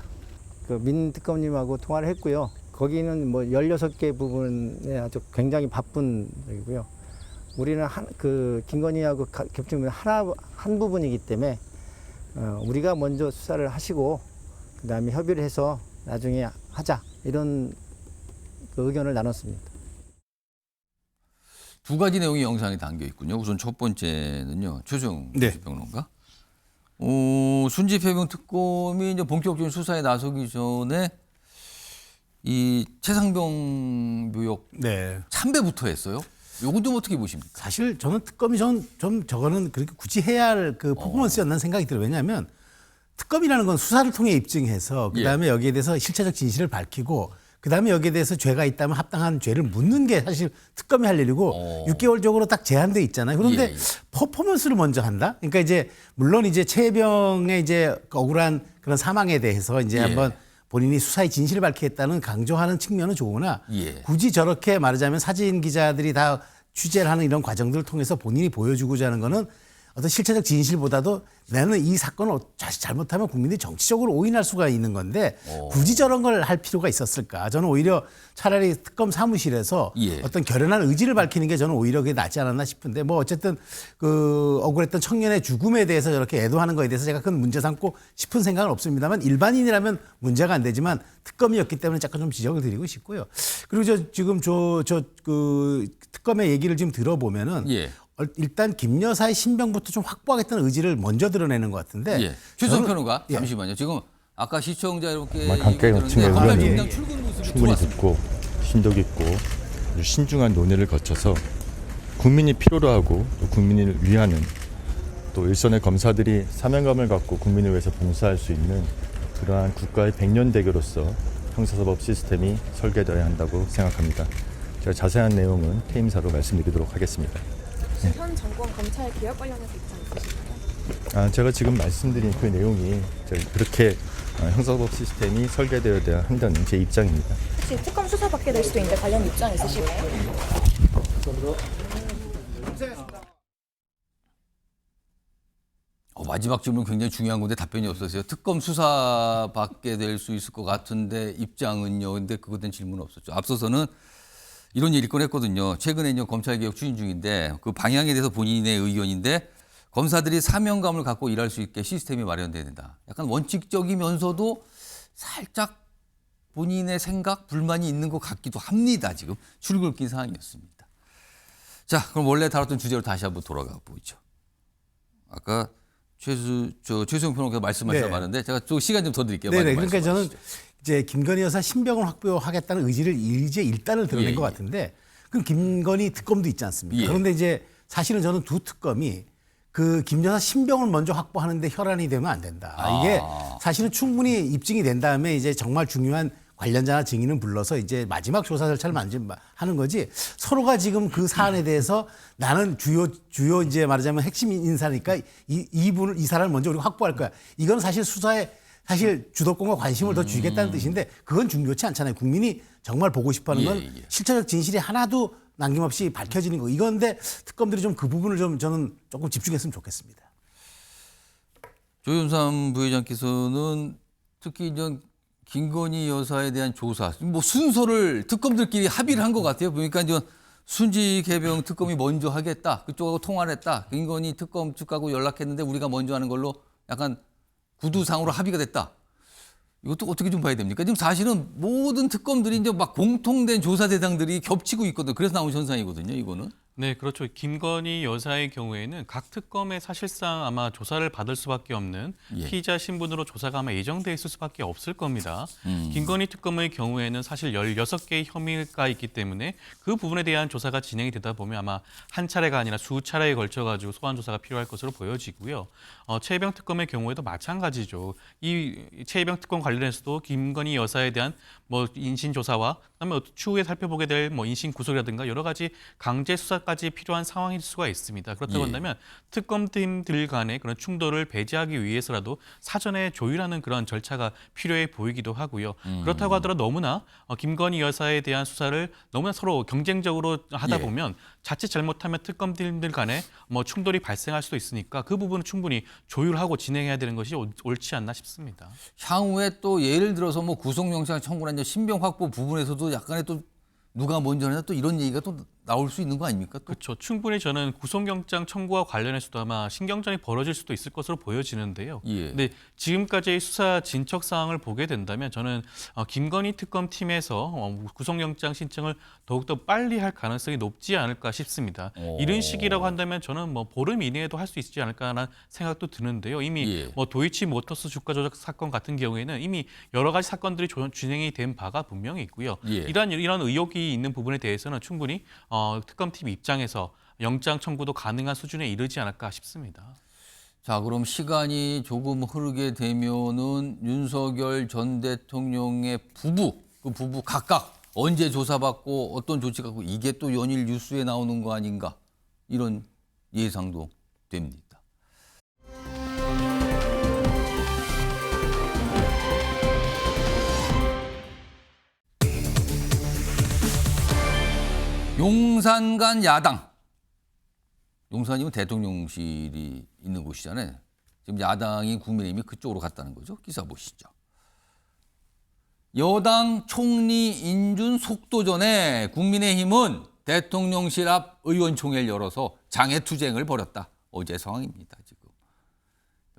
S13: 민 특검님하고 통화를 했고요. 거기는 뭐 16개 부분에 아주 굉장히 바쁜 여기고요. 우리는 김건희하고 겹치는 한 부분이기 때문에 우리가 먼저 수사를 하시고 그다음에 협의를 해서 나중에 하자 이런 의견을 나눴습니다.
S1: 두 가지 내용이 영상에 담겨 있군요. 우선 첫 번째는요. 최종 평론가. 순직 해병 특검이 이제 본격적인 수사에 나서기 전에 이 최상병 묘역 참배부터 했어요. 요건 좀 어떻게 보십니까?
S11: 사실 저는 특검이 좀 저거는 그렇게 굳이 해야 할 그 퍼포먼스였다는 생각이 들어요. 왜냐하면 특검이라는 건 수사를 통해 입증해서 그다음에 여기에 대해서 실체적 진실을 밝히고 그다음에 여기에 대해서 죄가 있다면 합당한 죄를 묻는 게 사실 특검이 할 일이고 6개월적으로 딱 제한돼 있잖아요. 그런데 퍼포먼스를 먼저 한다. 그러니까 이제 물론 이제 최해병의 이제 억울한 그런 사망에 대해서 이제 한번 본인이 수사의 진실을 밝히겠다는 강조하는 측면은 좋으나 굳이 저렇게 말하자면 사진 기자들이 다 취재를 하는 이런 과정들을 통해서 본인이 보여주고자 하는 거는 어떤 실체적 진실보다도 나는 이 사건을 잘못하면 국민들이 정치적으로 오인할 수가 있는 건데 굳이 저런 걸 할 필요가 있었을까? 저는 오히려 차라리 특검 사무실에서 어떤 결연한 의지를 밝히는 게 저는 오히려 그게 낫지 않았나 싶은데 뭐 어쨌든 그 억울했던 청년의 죽음에 대해서 저렇게 애도하는 거에 대해서 제가 큰 문제 삼고 싶은 생각은 없습니다만 일반인이라면 문제가 안 되지만 특검이었기 때문에 잠깐 좀 지적을 드리고 싶고요. 그리고 지금 그 특검의 얘기를 지금 들어보면은 일단 김 여사의 신병부터 좀 확보하겠다는 의지를 먼저 드러내는 것 같은데.
S1: 최선 평론가 잠시만요. 지금 아까 시청자 여러분께
S2: 각계 측의 의견이 충분히 듣고 심도 깊고 신중한 논의를 거쳐서 국민이 필요로 하고 또 국민을 위하는 또 일선의 검사들이 사명감을 갖고 국민을 위해서 봉사할 수 있는 그러한 국가의 백년대교로서 형사사법 시스템이 설계되어야 한다고 생각합니다. 제가 자세한 내용은 퇴임사로 말씀드리도록 하겠습니다.
S14: 현 정권 검찰 개혁 관련해서 입장 있으신가요?
S2: 제가 지금 말씀드린 그 내용이 그렇게 형사사법 시스템이 설계되어야 한다는 제 입장입니다.
S14: 혹시 특검 수사 받게 될 수도 있는데 관련 입장 있으실까요?
S1: 마지막 질문 굉장히 중요한 건데 답변이 없었어요. 특검 수사 받게 될 수 있을 것 같은데 입장은요. 근데 그것 된 질문은 없었죠. 앞서서는 이런 얘기를 꺼냈거든요. 최근에 검찰개혁 추진 중인데 그 방향에 대해서 본인의 의견인데 검사들이 사명감을 갖고 일할 수 있게 시스템이 마련돼야 된다. 약간 원칙적이면서도 살짝 본인의 생각, 불만이 있는 것 같기도 합니다. 지금 출근길 상황이었습니다. 자, 그럼 원래 다뤘던 주제로 다시 한번 돌아가 보죠. 아까 최수영 평론가가 말씀하시다 말았는데 제가 또 시간 좀 더 드릴게요.
S11: 그러니까 저는 이제 김건희 여사 신병을 확보하겠다는 의지를 이제 일단을 드러낸 것 같은데 그럼 김건희 특검도 있지 않습니까? 그런데 이제 사실은 저는 두 특검이 그 김 여사 신병을 먼저 확보하는데 혈안이 되면 안 된다. 이게 사실은 충분히 입증이 된 다음에 이제 정말 중요한 관련자나 증인은 불러서 이제 마지막 조사 절차를 하는 거지 서로가 지금 그 사안에 대해서 나는 주요 이제 말하자면 핵심 인사니까 이 사람을 먼저 우리가 확보할 거야. 이건 사실 수사에 사실 주도권과 관심을 더 주겠다는 뜻인데 그건 중요치 않잖아요. 국민이 정말 보고 싶어하는 건 실체적 진실이 하나도 남김없이 밝혀지는 거. 이건데 특검들이 좀 그 부분을 좀 저는 조금 집중했으면 좋겠습니다.
S1: 조윤삼 부회장께서는 특히 이제 김건희 여사에 대한 조사, 뭐 순서를 특검들끼리 합의를 한 것 같아요. 보니까 이제 순직 해병 특검이 먼저 하겠다. 그쪽하고 통화를 했다. 김건희 특검 측하고 연락했는데 우리가 먼저 하는 걸로 약간 구두상으로 합의가 됐다. 이것도 어떻게 좀 봐야 됩니까? 지금 사실은 모든 특검들이 이제 막 공통된 조사 대상들이 겹치고 있거든요. 그래서 나온 현상이거든요, 이거는.
S10: 네, 그렇죠. 김건희 여사의 경우에는 각 특검에 사실상 아마 조사를 받을 수밖에 없는
S1: 예.
S10: 피의자 신분으로 조사가 아마 예정돼 있을 수밖에 없을 겁니다. 김건희 특검의 경우에는 사실 16개의 혐의가 있기 때문에 그 부분에 대한 조사가 진행이 되다 보면 아마 한 차례가 아니라 수차례에 걸쳐가지고 소환 조사가 필요할 것으로 보여지고요. 최혜병 특검의 경우에도 마찬가지죠. 이 최혜병 특검 관련해서도 김건희 여사에 대한 뭐 인신 조사와 그다음에 추후에 살펴보게 될 뭐 인신 구속이라든가 여러 가지 강제 수사까지 필요한 상황일 수가 있습니다. 그렇다고
S1: 예.
S10: 한다면 특검팀들 간의 그런 충돌을 배제하기 위해서라도 사전에 조율하는 그런 절차가 필요해 보이기도 하고요. 그렇다고 하더라도 너무나 김건희 여사에 대한 수사를 너무나 서로 경쟁적으로 하다
S1: 예.
S10: 보면 자칫 잘못하면 특검팀들 간에 뭐 충돌이 발생할 수도 있으니까 그 부분은 충분히 조율하고 진행해야 되는 것이 옳지 않나 싶습니다.
S1: 향후에 또 예를 들어서 뭐 구속영장 청구나 이제 신병 확보 부분에서도 약간의 또 누가 먼저 하냐 또 이런 얘기가 또 나올 수 있는 거 아닙니까? 또?
S10: 그렇죠. 충분히 저는 구속영장 청구와 관련해서도 아마 신경전이 벌어질 수도 있을 것으로 보여지는데요.
S1: 예.
S10: 근데 지금까지의 수사 진척 사항을 보게 된다면 저는 김건희 특검팀에서 구속영장 신청을 더욱더 빨리 할 가능성이 높지 않을까 싶습니다. 이른 시기라고 한다면 저는 뭐 보름 이내에도 할 수 있지 않을까라는 생각도 드는데요. 이미
S1: 예.
S10: 뭐 도이치 모터스 주가 조작 사건 같은 경우에는 이미 여러 가지 사건들이 진행이 된 바가 분명히 있고요.
S1: 예.
S10: 이런 의혹이 있는 부분에 대해서는 충분히 특검팀 입장에서 영장 청구도 가능한 수준에 이르지 않을까 싶습니다.
S1: 자, 그럼 시간이 조금 흐르게 되면은 윤석열 전 대통령의 그 부부 각각 언제 조사받고 어떤 조치가 있고 이게 또 연일 뉴스에 나오는 거 아닌가 이런 예상도 됩니다. 용산 간 야당. 용산이면 대통령실이 있는 곳이잖아요. 지금 야당이 국민의힘이 그쪽으로 갔다는 거죠. 기사 보시죠. 여당 총리 인준 속도전에 국민의힘은 대통령실 앞 의원총회를 열어서 장애투쟁을 벌였다. 어제 상황입니다. 지금.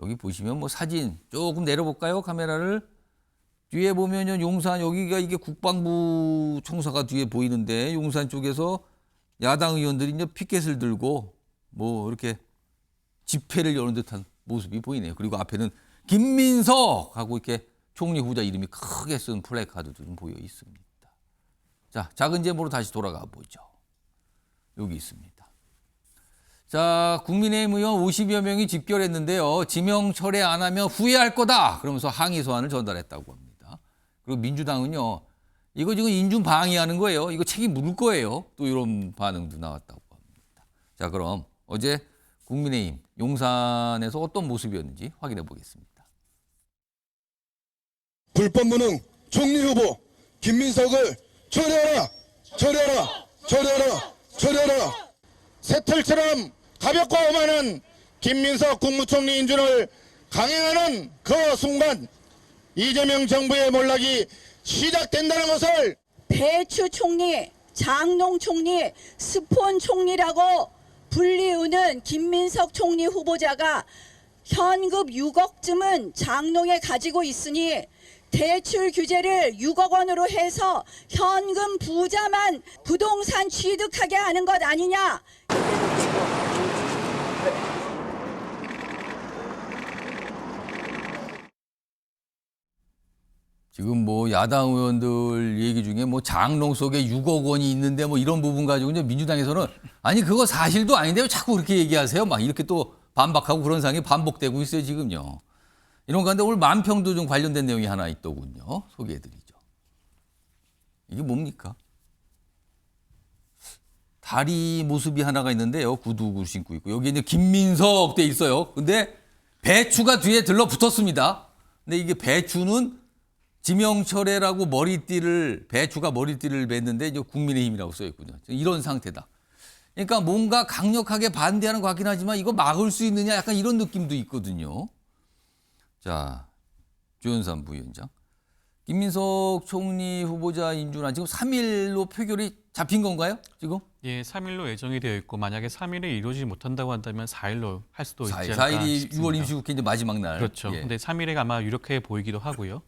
S1: 여기 보시면 뭐 사진 조금 내려볼까요? 카메라를. 뒤에 보면은 용산 여기가 이게 국방부 총사가 뒤에 보이는데 용산 쪽에서 야당 의원들이 이제 피켓을 들고 뭐 이렇게 집회를 여는 듯한 모습이 보이네요. 그리고 앞에는 김민석 하고 이렇게 총리 후보자 이름이 크게 쓴 플래카드도 좀 보여 있습니다. 자, 작은 제보로 다시 돌아가 보죠. 여기 있습니다. 자, 국민의힘 의원 50여 명이 집결했는데요. 지명 철회 안 하면 후회할 거다. 그러면서 항의 소안을 전달했다고 합니다. 그리고 민주당은요. 이거 지금 인준 방해하는 거예요. 이거 책임 묻을 거예요. 또 이런 반응도 나왔다고 합니다. 자, 그럼 어제 국민의힘 용산에서 어떤 모습이었는지 확인해 보겠습니다.
S15: 불법무능 총리 후보 김민석을 처리하라! 처리하라! 처리하라! 처리하라! 새털처럼 가볍고 오만한 김민석 국무총리 인준을 강행하는 그 순간 이재명 정부의 몰락이 시작된다는 것을
S16: 배추 총리, 장농 총리, 스폰 총리라고 불리우는 김민석 총리 후보자가 현금 6억쯤은 장농에 가지고 있으니 대출 규제를 6억 원으로 해서 현금 부자만 부동산 취득하게 하는 것 아니냐.
S1: 지금 뭐 야당 의원들 얘기 중에 뭐 장롱 속에 6억 원이 있는데 뭐 이런 부분 가지고 이제 민주당에서는 아니 그거 사실도 아닌데 왜 자꾸 그렇게 얘기하세요? 막 이렇게 또 반박하고 그런 상황이 반복되고 있어요 지금요. 이런 가운데 오늘 만평도 좀 관련된 내용이 하나 있더군요. 소개해드리죠. 이게 뭡니까? 다리 모습이 하나가 있는데요. 구두를 신고 있고 여기 이제 김민석 돼 있어요. 근데 배추가 뒤에 들러붙었습니다. 근데 이게 배추는 지명철회라고 배추가 머리띠를 맸는데 이제 국민의힘이라고 써있군요. 이런 상태다. 그러니까 뭔가 강력하게 반대하는 것 같긴 하지만 이거 막을 수 있느냐 약간 이런 느낌도 있거든요. 자, 조현삼 부위원장. 김민석 총리 후보자 인준안 지금 3일로 표결이 잡힌 건가요? 지금?
S10: 예, 3일로 예정이 되어 있고 만약에 3일에 이루어지지 못한다고 한다면 4일로 할 수도 있지
S1: 4일,
S10: 않을까
S1: 4일이
S10: 싶습니다.
S1: 6월 임시국회 이제 마지막 날.
S10: 그렇죠.
S1: 예.
S10: 근데 3일에 아마 유력해 보이기도 하고요.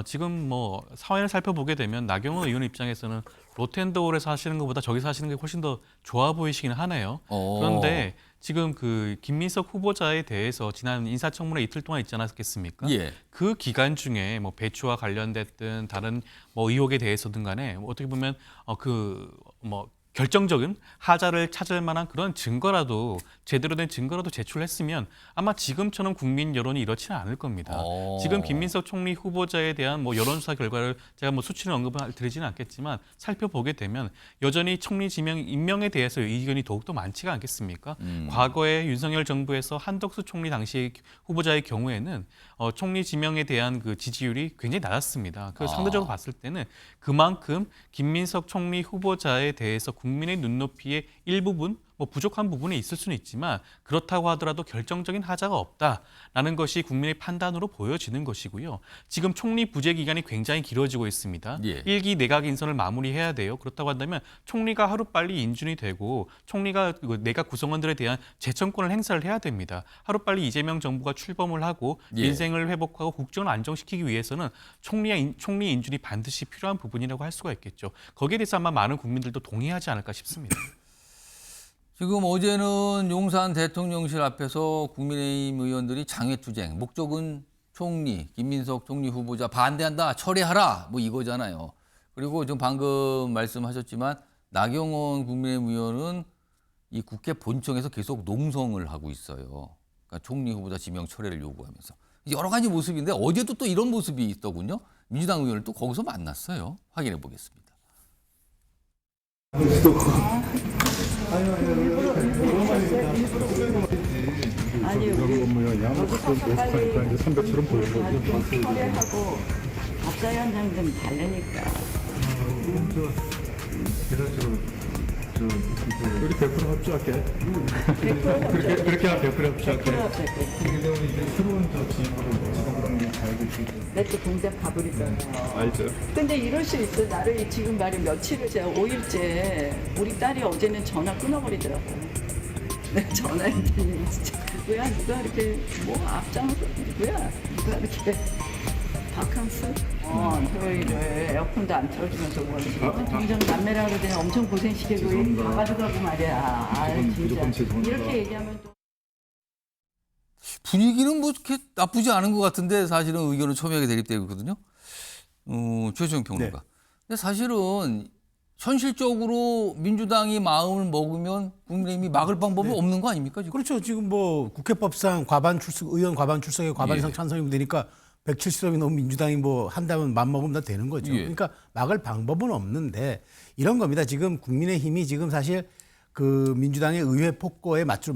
S10: 지금 뭐 사회를 살펴보게 되면 나경원 의원 입장에서는 로텐더홀에서 하시는 것보다 저기서 하시는 게 훨씬 더 좋아 보이시긴 하네요. 그런데 지금 그 김민석 후보자에 대해서 지난 인사청문회 이틀 동안 있지 않았겠습니까?
S1: 예.
S10: 그 기간 중에 뭐 배추와 관련됐든 다른 뭐 의혹에 대해서든 간에 어떻게 보면 결정적인 하자를 찾을 만한 그런 증거라도 제대로 된 증거라도 제출했으면 아마 지금처럼 국민 여론이 이렇지는 않을 겁니다. 지금 김민석 총리 후보자에 대한 뭐 여론조사 결과를 제가 뭐 수치는 언급을 드리지는 않겠지만 살펴보게 되면 여전히 총리 지명 임명에 대해서 의견이 더욱더 많지가 않겠습니까? 과거에 윤석열 정부에서 한덕수 총리 당시 후보자의 경우에는 총리 지명에 대한 그 지지율이 굉장히 낮았습니다. 그 상대적으로 봤을 때는 그만큼 김민석 총리 후보자에 대해서 국민의 눈높이의 일부분, 뭐 부족한 부분이 있을 수는 있지만 그렇다고 하더라도 결정적인 하자가 없다라는 것이 국민의 판단으로 보여지는 것이고요. 지금 총리 부재 기간이 굉장히 길어지고 있습니다.
S1: 예.
S10: 1기 내각 인선을 마무리해야 돼요. 그렇다고 한다면 총리가 하루빨리 인준이 되고 총리가 내각 구성원들에 대한 재청권을 행사를 해야 됩니다. 하루빨리 이재명 정부가 출범을 하고 민생을 회복하고 국정을 안정시키기 위해서는 총리 인준이 반드시 필요한 부분이라고 할 수가 있겠죠. 거기에 대해서 아마 많은 국민들도 동의하지 않을까 싶습니다.
S1: 지금 어제는 용산 대통령실 앞에서 국민의힘 의원들이 장외투쟁, 목적은 총리, 김민석 총리 후보자 반대한다, 철회하라, 뭐 이거잖아요. 그리고 지금 방금 말씀하셨지만 나경원 국민의힘 의원은 이 국회 본청에서 계속 농성을 하고 있어요. 그러니까 총리 후보자 지명 철회를 요구하면서. 여러 가지 모습인데 어제도 또 이런 모습이 있더군요. 민주당 의원을 또 거기서 만났어요. 확인해 보겠습니다.
S17: 아니 우리 여기서 빨리 300처럼 보이는 거지. 처리하고 박사 현장 좀 다르니까.
S2: 우리 100% 합주할게. 그렇게 하면 100% 합주할게. 새로운 지인으로
S17: 내또 동작 가버리잖아요.
S2: 알죠.
S17: 근데 이럴 수 있어. 나를 지금 말이 며칠을 제가 5일째 우리 딸이 어제는 전화 끊어버리더라고. 내 전화했더니 진짜 누구야 누가 이렇게 뭐 앞장서 누구야 누가 이렇게 바캉스 토요일에 에어컨도 안 틀어주면서 뭐 동정 남매라 그러더니 엄청 고생시키고 다 가져가고 말이야. 아 진짜 이렇게 얘기하면 또
S1: 분위기는 뭐 이렇게 나쁘지 않은 것 같은데 사실은 의견은 첨예하게 대립되고 있거든요. 최수영 평론가. 근데 사실은 현실적으로 민주당이 마음을 먹으면 국민의힘이 막을 방법은 없는 거 아닙니까? 지금?
S11: 그렇죠. 지금 뭐 국회법상 의원 과반 출석에 과반 이상 찬성이 되니까 170석이 넘으면 민주당이 뭐 한다면 맘먹으면 다 되는 거죠. 그러니까 막을 방법은 없는데 이런 겁니다. 지금 국민의힘이 지금 사실 그 민주당의 의회 폭거에 맞설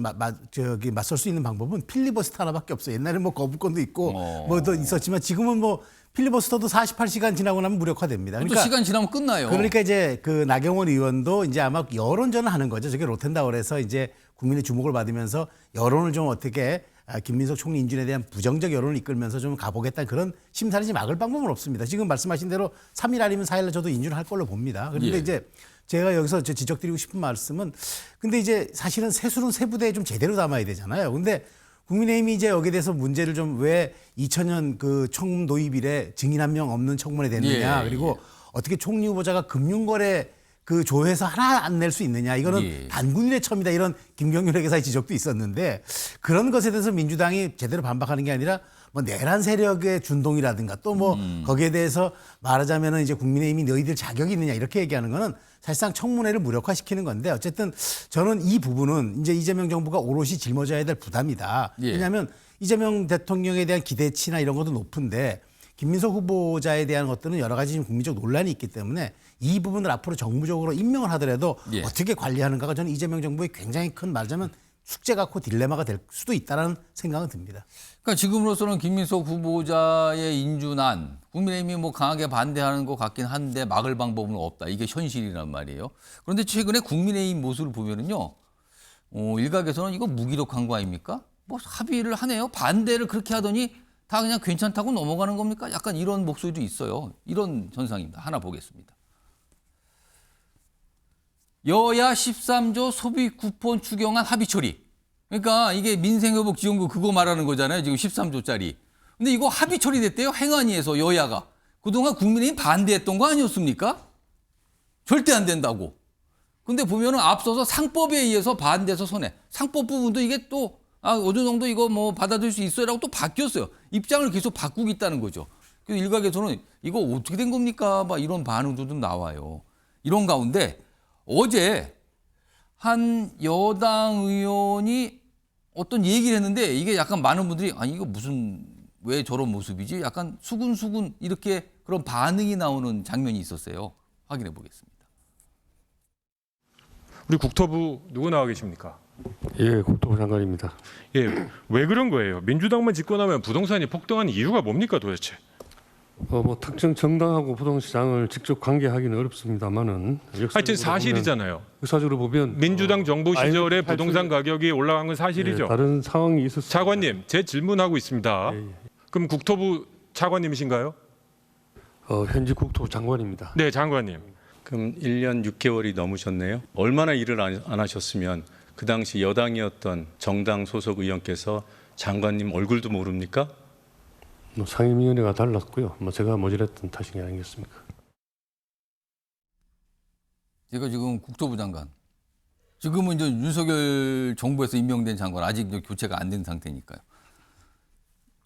S11: 수 있는 방법은 필리버스터 하나밖에 없어요. 옛날에 뭐 거부권도 있고 뭐 더 있었지만 지금은 뭐 필리버스터도 48시간 지나고 나면 무력화됩니다.
S1: 그러니까 또 시간 지나면 끝나요.
S11: 그러니까 이제 그 나경원 의원도 이제 아마 여론전을 하는 거죠. 저게 로텐다월에서 이제 국민의 주목을 받으면서 여론을 좀 어떻게 김민석 총리 인준에 대한 부정적 여론을 이끌면서 좀 가보겠다 그런 심사를 이제 막을 방법은 없습니다. 지금 말씀하신 대로 3일 아니면 4일날 저도 인준할 걸로 봅니다. 그런데 이제 제가 여기서 지적드리고 싶은 말씀은 근데 이제 사실은 세술은 세부대에 좀 제대로 담아야 되잖아요. 근데 국민의힘이 이제 여기에 대해서 문제를 좀 왜 2000년 그 청문 도입 이래 증인 한 명 없는 청문회 됐느냐. 그리고 어떻게 총리 후보자가 금융거래 그 조회서 하나 안 낼 수 있느냐. 이거는 단군일의 처음이다. 이런 김경률 회계사의 지적도 있었는데 그런 것에 대해서 민주당이 제대로 반박하는 게 아니라 뭐 내란 세력의 준동이라든가 또 뭐 거기에 대해서 말하자면은 이제 국민의힘이 너희들 자격이 있느냐 이렇게 얘기하는 거는 사실상 청문회를 무력화시키는 건데 어쨌든 저는 이 부분은 이제 이재명 정부가 오롯이 짊어져야 될 부담이다. 왜냐하면 이재명 대통령에 대한 기대치나 이런 것도 높은데 김민석 후보자에 대한 것들은 여러 가지 국민적 논란이 있기 때문에 이 부분을 앞으로 정무적으로 임명을 하더라도 어떻게 관리하는가가 저는 이재명 정부의 굉장히 큰 말하자면 숙제 같고 딜레마가 될 수도 있다는 생각은 듭니다.
S1: 그러니까 지금으로서는 김민석 후보자의 인준안 국민의힘이 뭐 강하게 반대하는 것 같긴 한데 막을 방법은 없다. 이게 현실이란 말이에요. 그런데 최근에 국민의힘 모습을 보면은요, 일각에서는 이거 무기력한 거 아닙니까? 뭐 합의를 하네요. 반대를 그렇게 하더니 다 그냥 괜찮다고 넘어가는 겁니까? 약간 이런 목소리도 있어요. 이런 현상입니다. 하나 보겠습니다. 여야 13조 소비 쿠폰 추경안 합의 처리. 그러니까 이게 민생회복지원금 그거 말하는 거잖아요. 지금 13조짜리. 근데 이거 합의 처리됐대요. 행안위에서 여야가. 그동안 국민의힘 반대했던 거 아니었습니까? 절대 안 된다고. 근데 보면은 앞서서 상법에 의해서 반대해서 손해. 상법 부분도 이게 또 어느 정도 이거 뭐 받아들일 수 있어요라고 또 바뀌었어요. 입장을 계속 바꾸고 있다는 거죠. 그래서 일각에서는 이거 어떻게 된 겁니까? 막 이런 반응도 좀 나와요. 이런 가운데 어제 한 여당 의원이 어떤 얘기를 했는데 이게 약간 많은 분들이 아니 이거 무슨 왜 저런 모습이지? 약간 수근수근 이렇게 그런 반응이 나오는 장면이 있었어요. 확인해 보겠습니다.
S18: 우리 국토부 누구 나와 계십니까?
S19: 예, 국토부 장관입니다.
S18: 예, 왜 그런 거예요? 민주당만 집권하면 부동산이 폭등한 이유가 뭡니까 도대체?
S19: 뭐 특정 정당하고 부동시장을 직접 관계하기는 어렵습니다만은
S18: 하여튼 사실이잖아요.
S19: 역사적으로 보면
S18: 민주당 정부 시절에 부동산 가격이 올라간 건 사실이죠.
S19: 예, 다른 상황이 있었습니다.
S18: 차관님, 제 질문하고 있습니다. 그럼 국토부 차관님이신가요?
S19: 현직 국토부 장관입니다.
S18: 네, 장관님.
S20: 그럼 1년 6개월이 넘으셨네요. 얼마나 일을 안 하셨으면 그 당시 여당이었던 정당 소속 의원께서 장관님 얼굴도 모릅니까?
S19: 뭐 상임위원회가 달랐고요. 뭐 제가 모질했던 탓이 아니겠습니까?
S1: 제가 지금 국토부 장관. 지금은 이제 윤석열 정부에서 임명된 장관 아직 이제 교체가 안 된 상태니까요.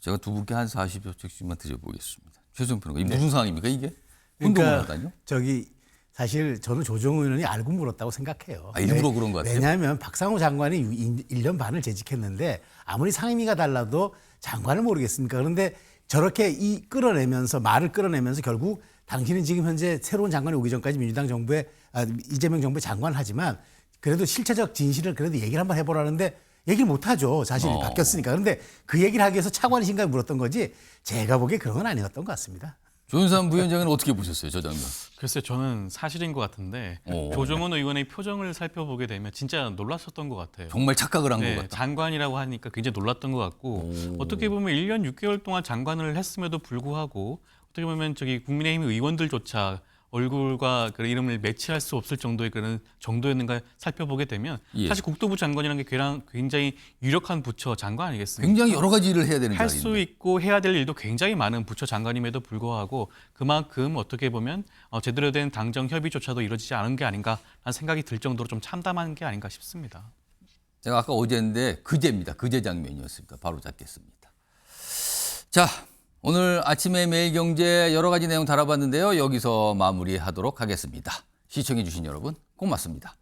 S1: 제가 두 분께 한 40여초씩만 드려보겠습니다. 최종 평론가. 이게 무슨 상황입니까 이게? 운동을 하다뇨?
S11: 저기 사실 저는 조정우 의원이 알고 물었다고 생각해요.
S1: 일부러 그런 것 같아요.
S11: 왜냐하면 박상호 장관이 1년 반을 재직했는데 아무리 상임위가 달라도 장관을 모르겠습니까? 그런데 저렇게 끌어내면서 말을 끌어내면서 결국 당신은 지금 현재 새로운 장관이 오기 전까지 민주당 정부의 이재명 정부의 장관을 하지만 그래도 실체적 진실을 그래도 얘기를 한번 해보라는데 얘기를 못하죠. 자신이 바뀌었으니까. 그런데 그 얘기를 하기 위해서 차관이신가 물었던 거지 제가 보기에 그런 건 아니었던 것 같습니다.
S1: 조윤선 부위원장은 어떻게 보셨어요, 저 장면?
S10: 글쎄 저는 사실인 것 같은데 조정훈 의원의 표정을 살펴보게 되면 진짜 놀랐었던 것 같아요.
S1: 정말 착각을 한 것 같다.
S10: 장관이라고 하니까 굉장히 놀랐던 것 같고 어떻게 보면 1년 6개월 동안 장관을 했음에도 불구하고 어떻게 보면 저기 국민의힘 의원들조차 얼굴과 그 이름을 매치할 수 없을 정도의 그런 정도였는가 살펴보게 되면 사실 국토부 장관이라는 게 굉장히 유력한 부처 장관 아니겠습니까?
S1: 굉장히 여러 가지 일을 해야 되는
S10: 할
S1: 자리인데.
S10: 수 있고 해야 될 일도 굉장히 많은 부처 장관임에도 불구하고 그만큼 어떻게 보면 제대로 된 당정 협의조차도 이루어지지 않은 게 아닌가라는 생각이 들 정도로 좀 참담한 게 아닌가 싶습니다.
S1: 제가 아까 어제인데 그제입니다. 그제 장면이었습니다. 바로 잡겠습니다. 자. 오늘 아침에 매일경제 여러 가지 내용 다뤄봤는데요. 여기서 마무리하도록 하겠습니다. 시청해 주신 여러분 고맙습니다.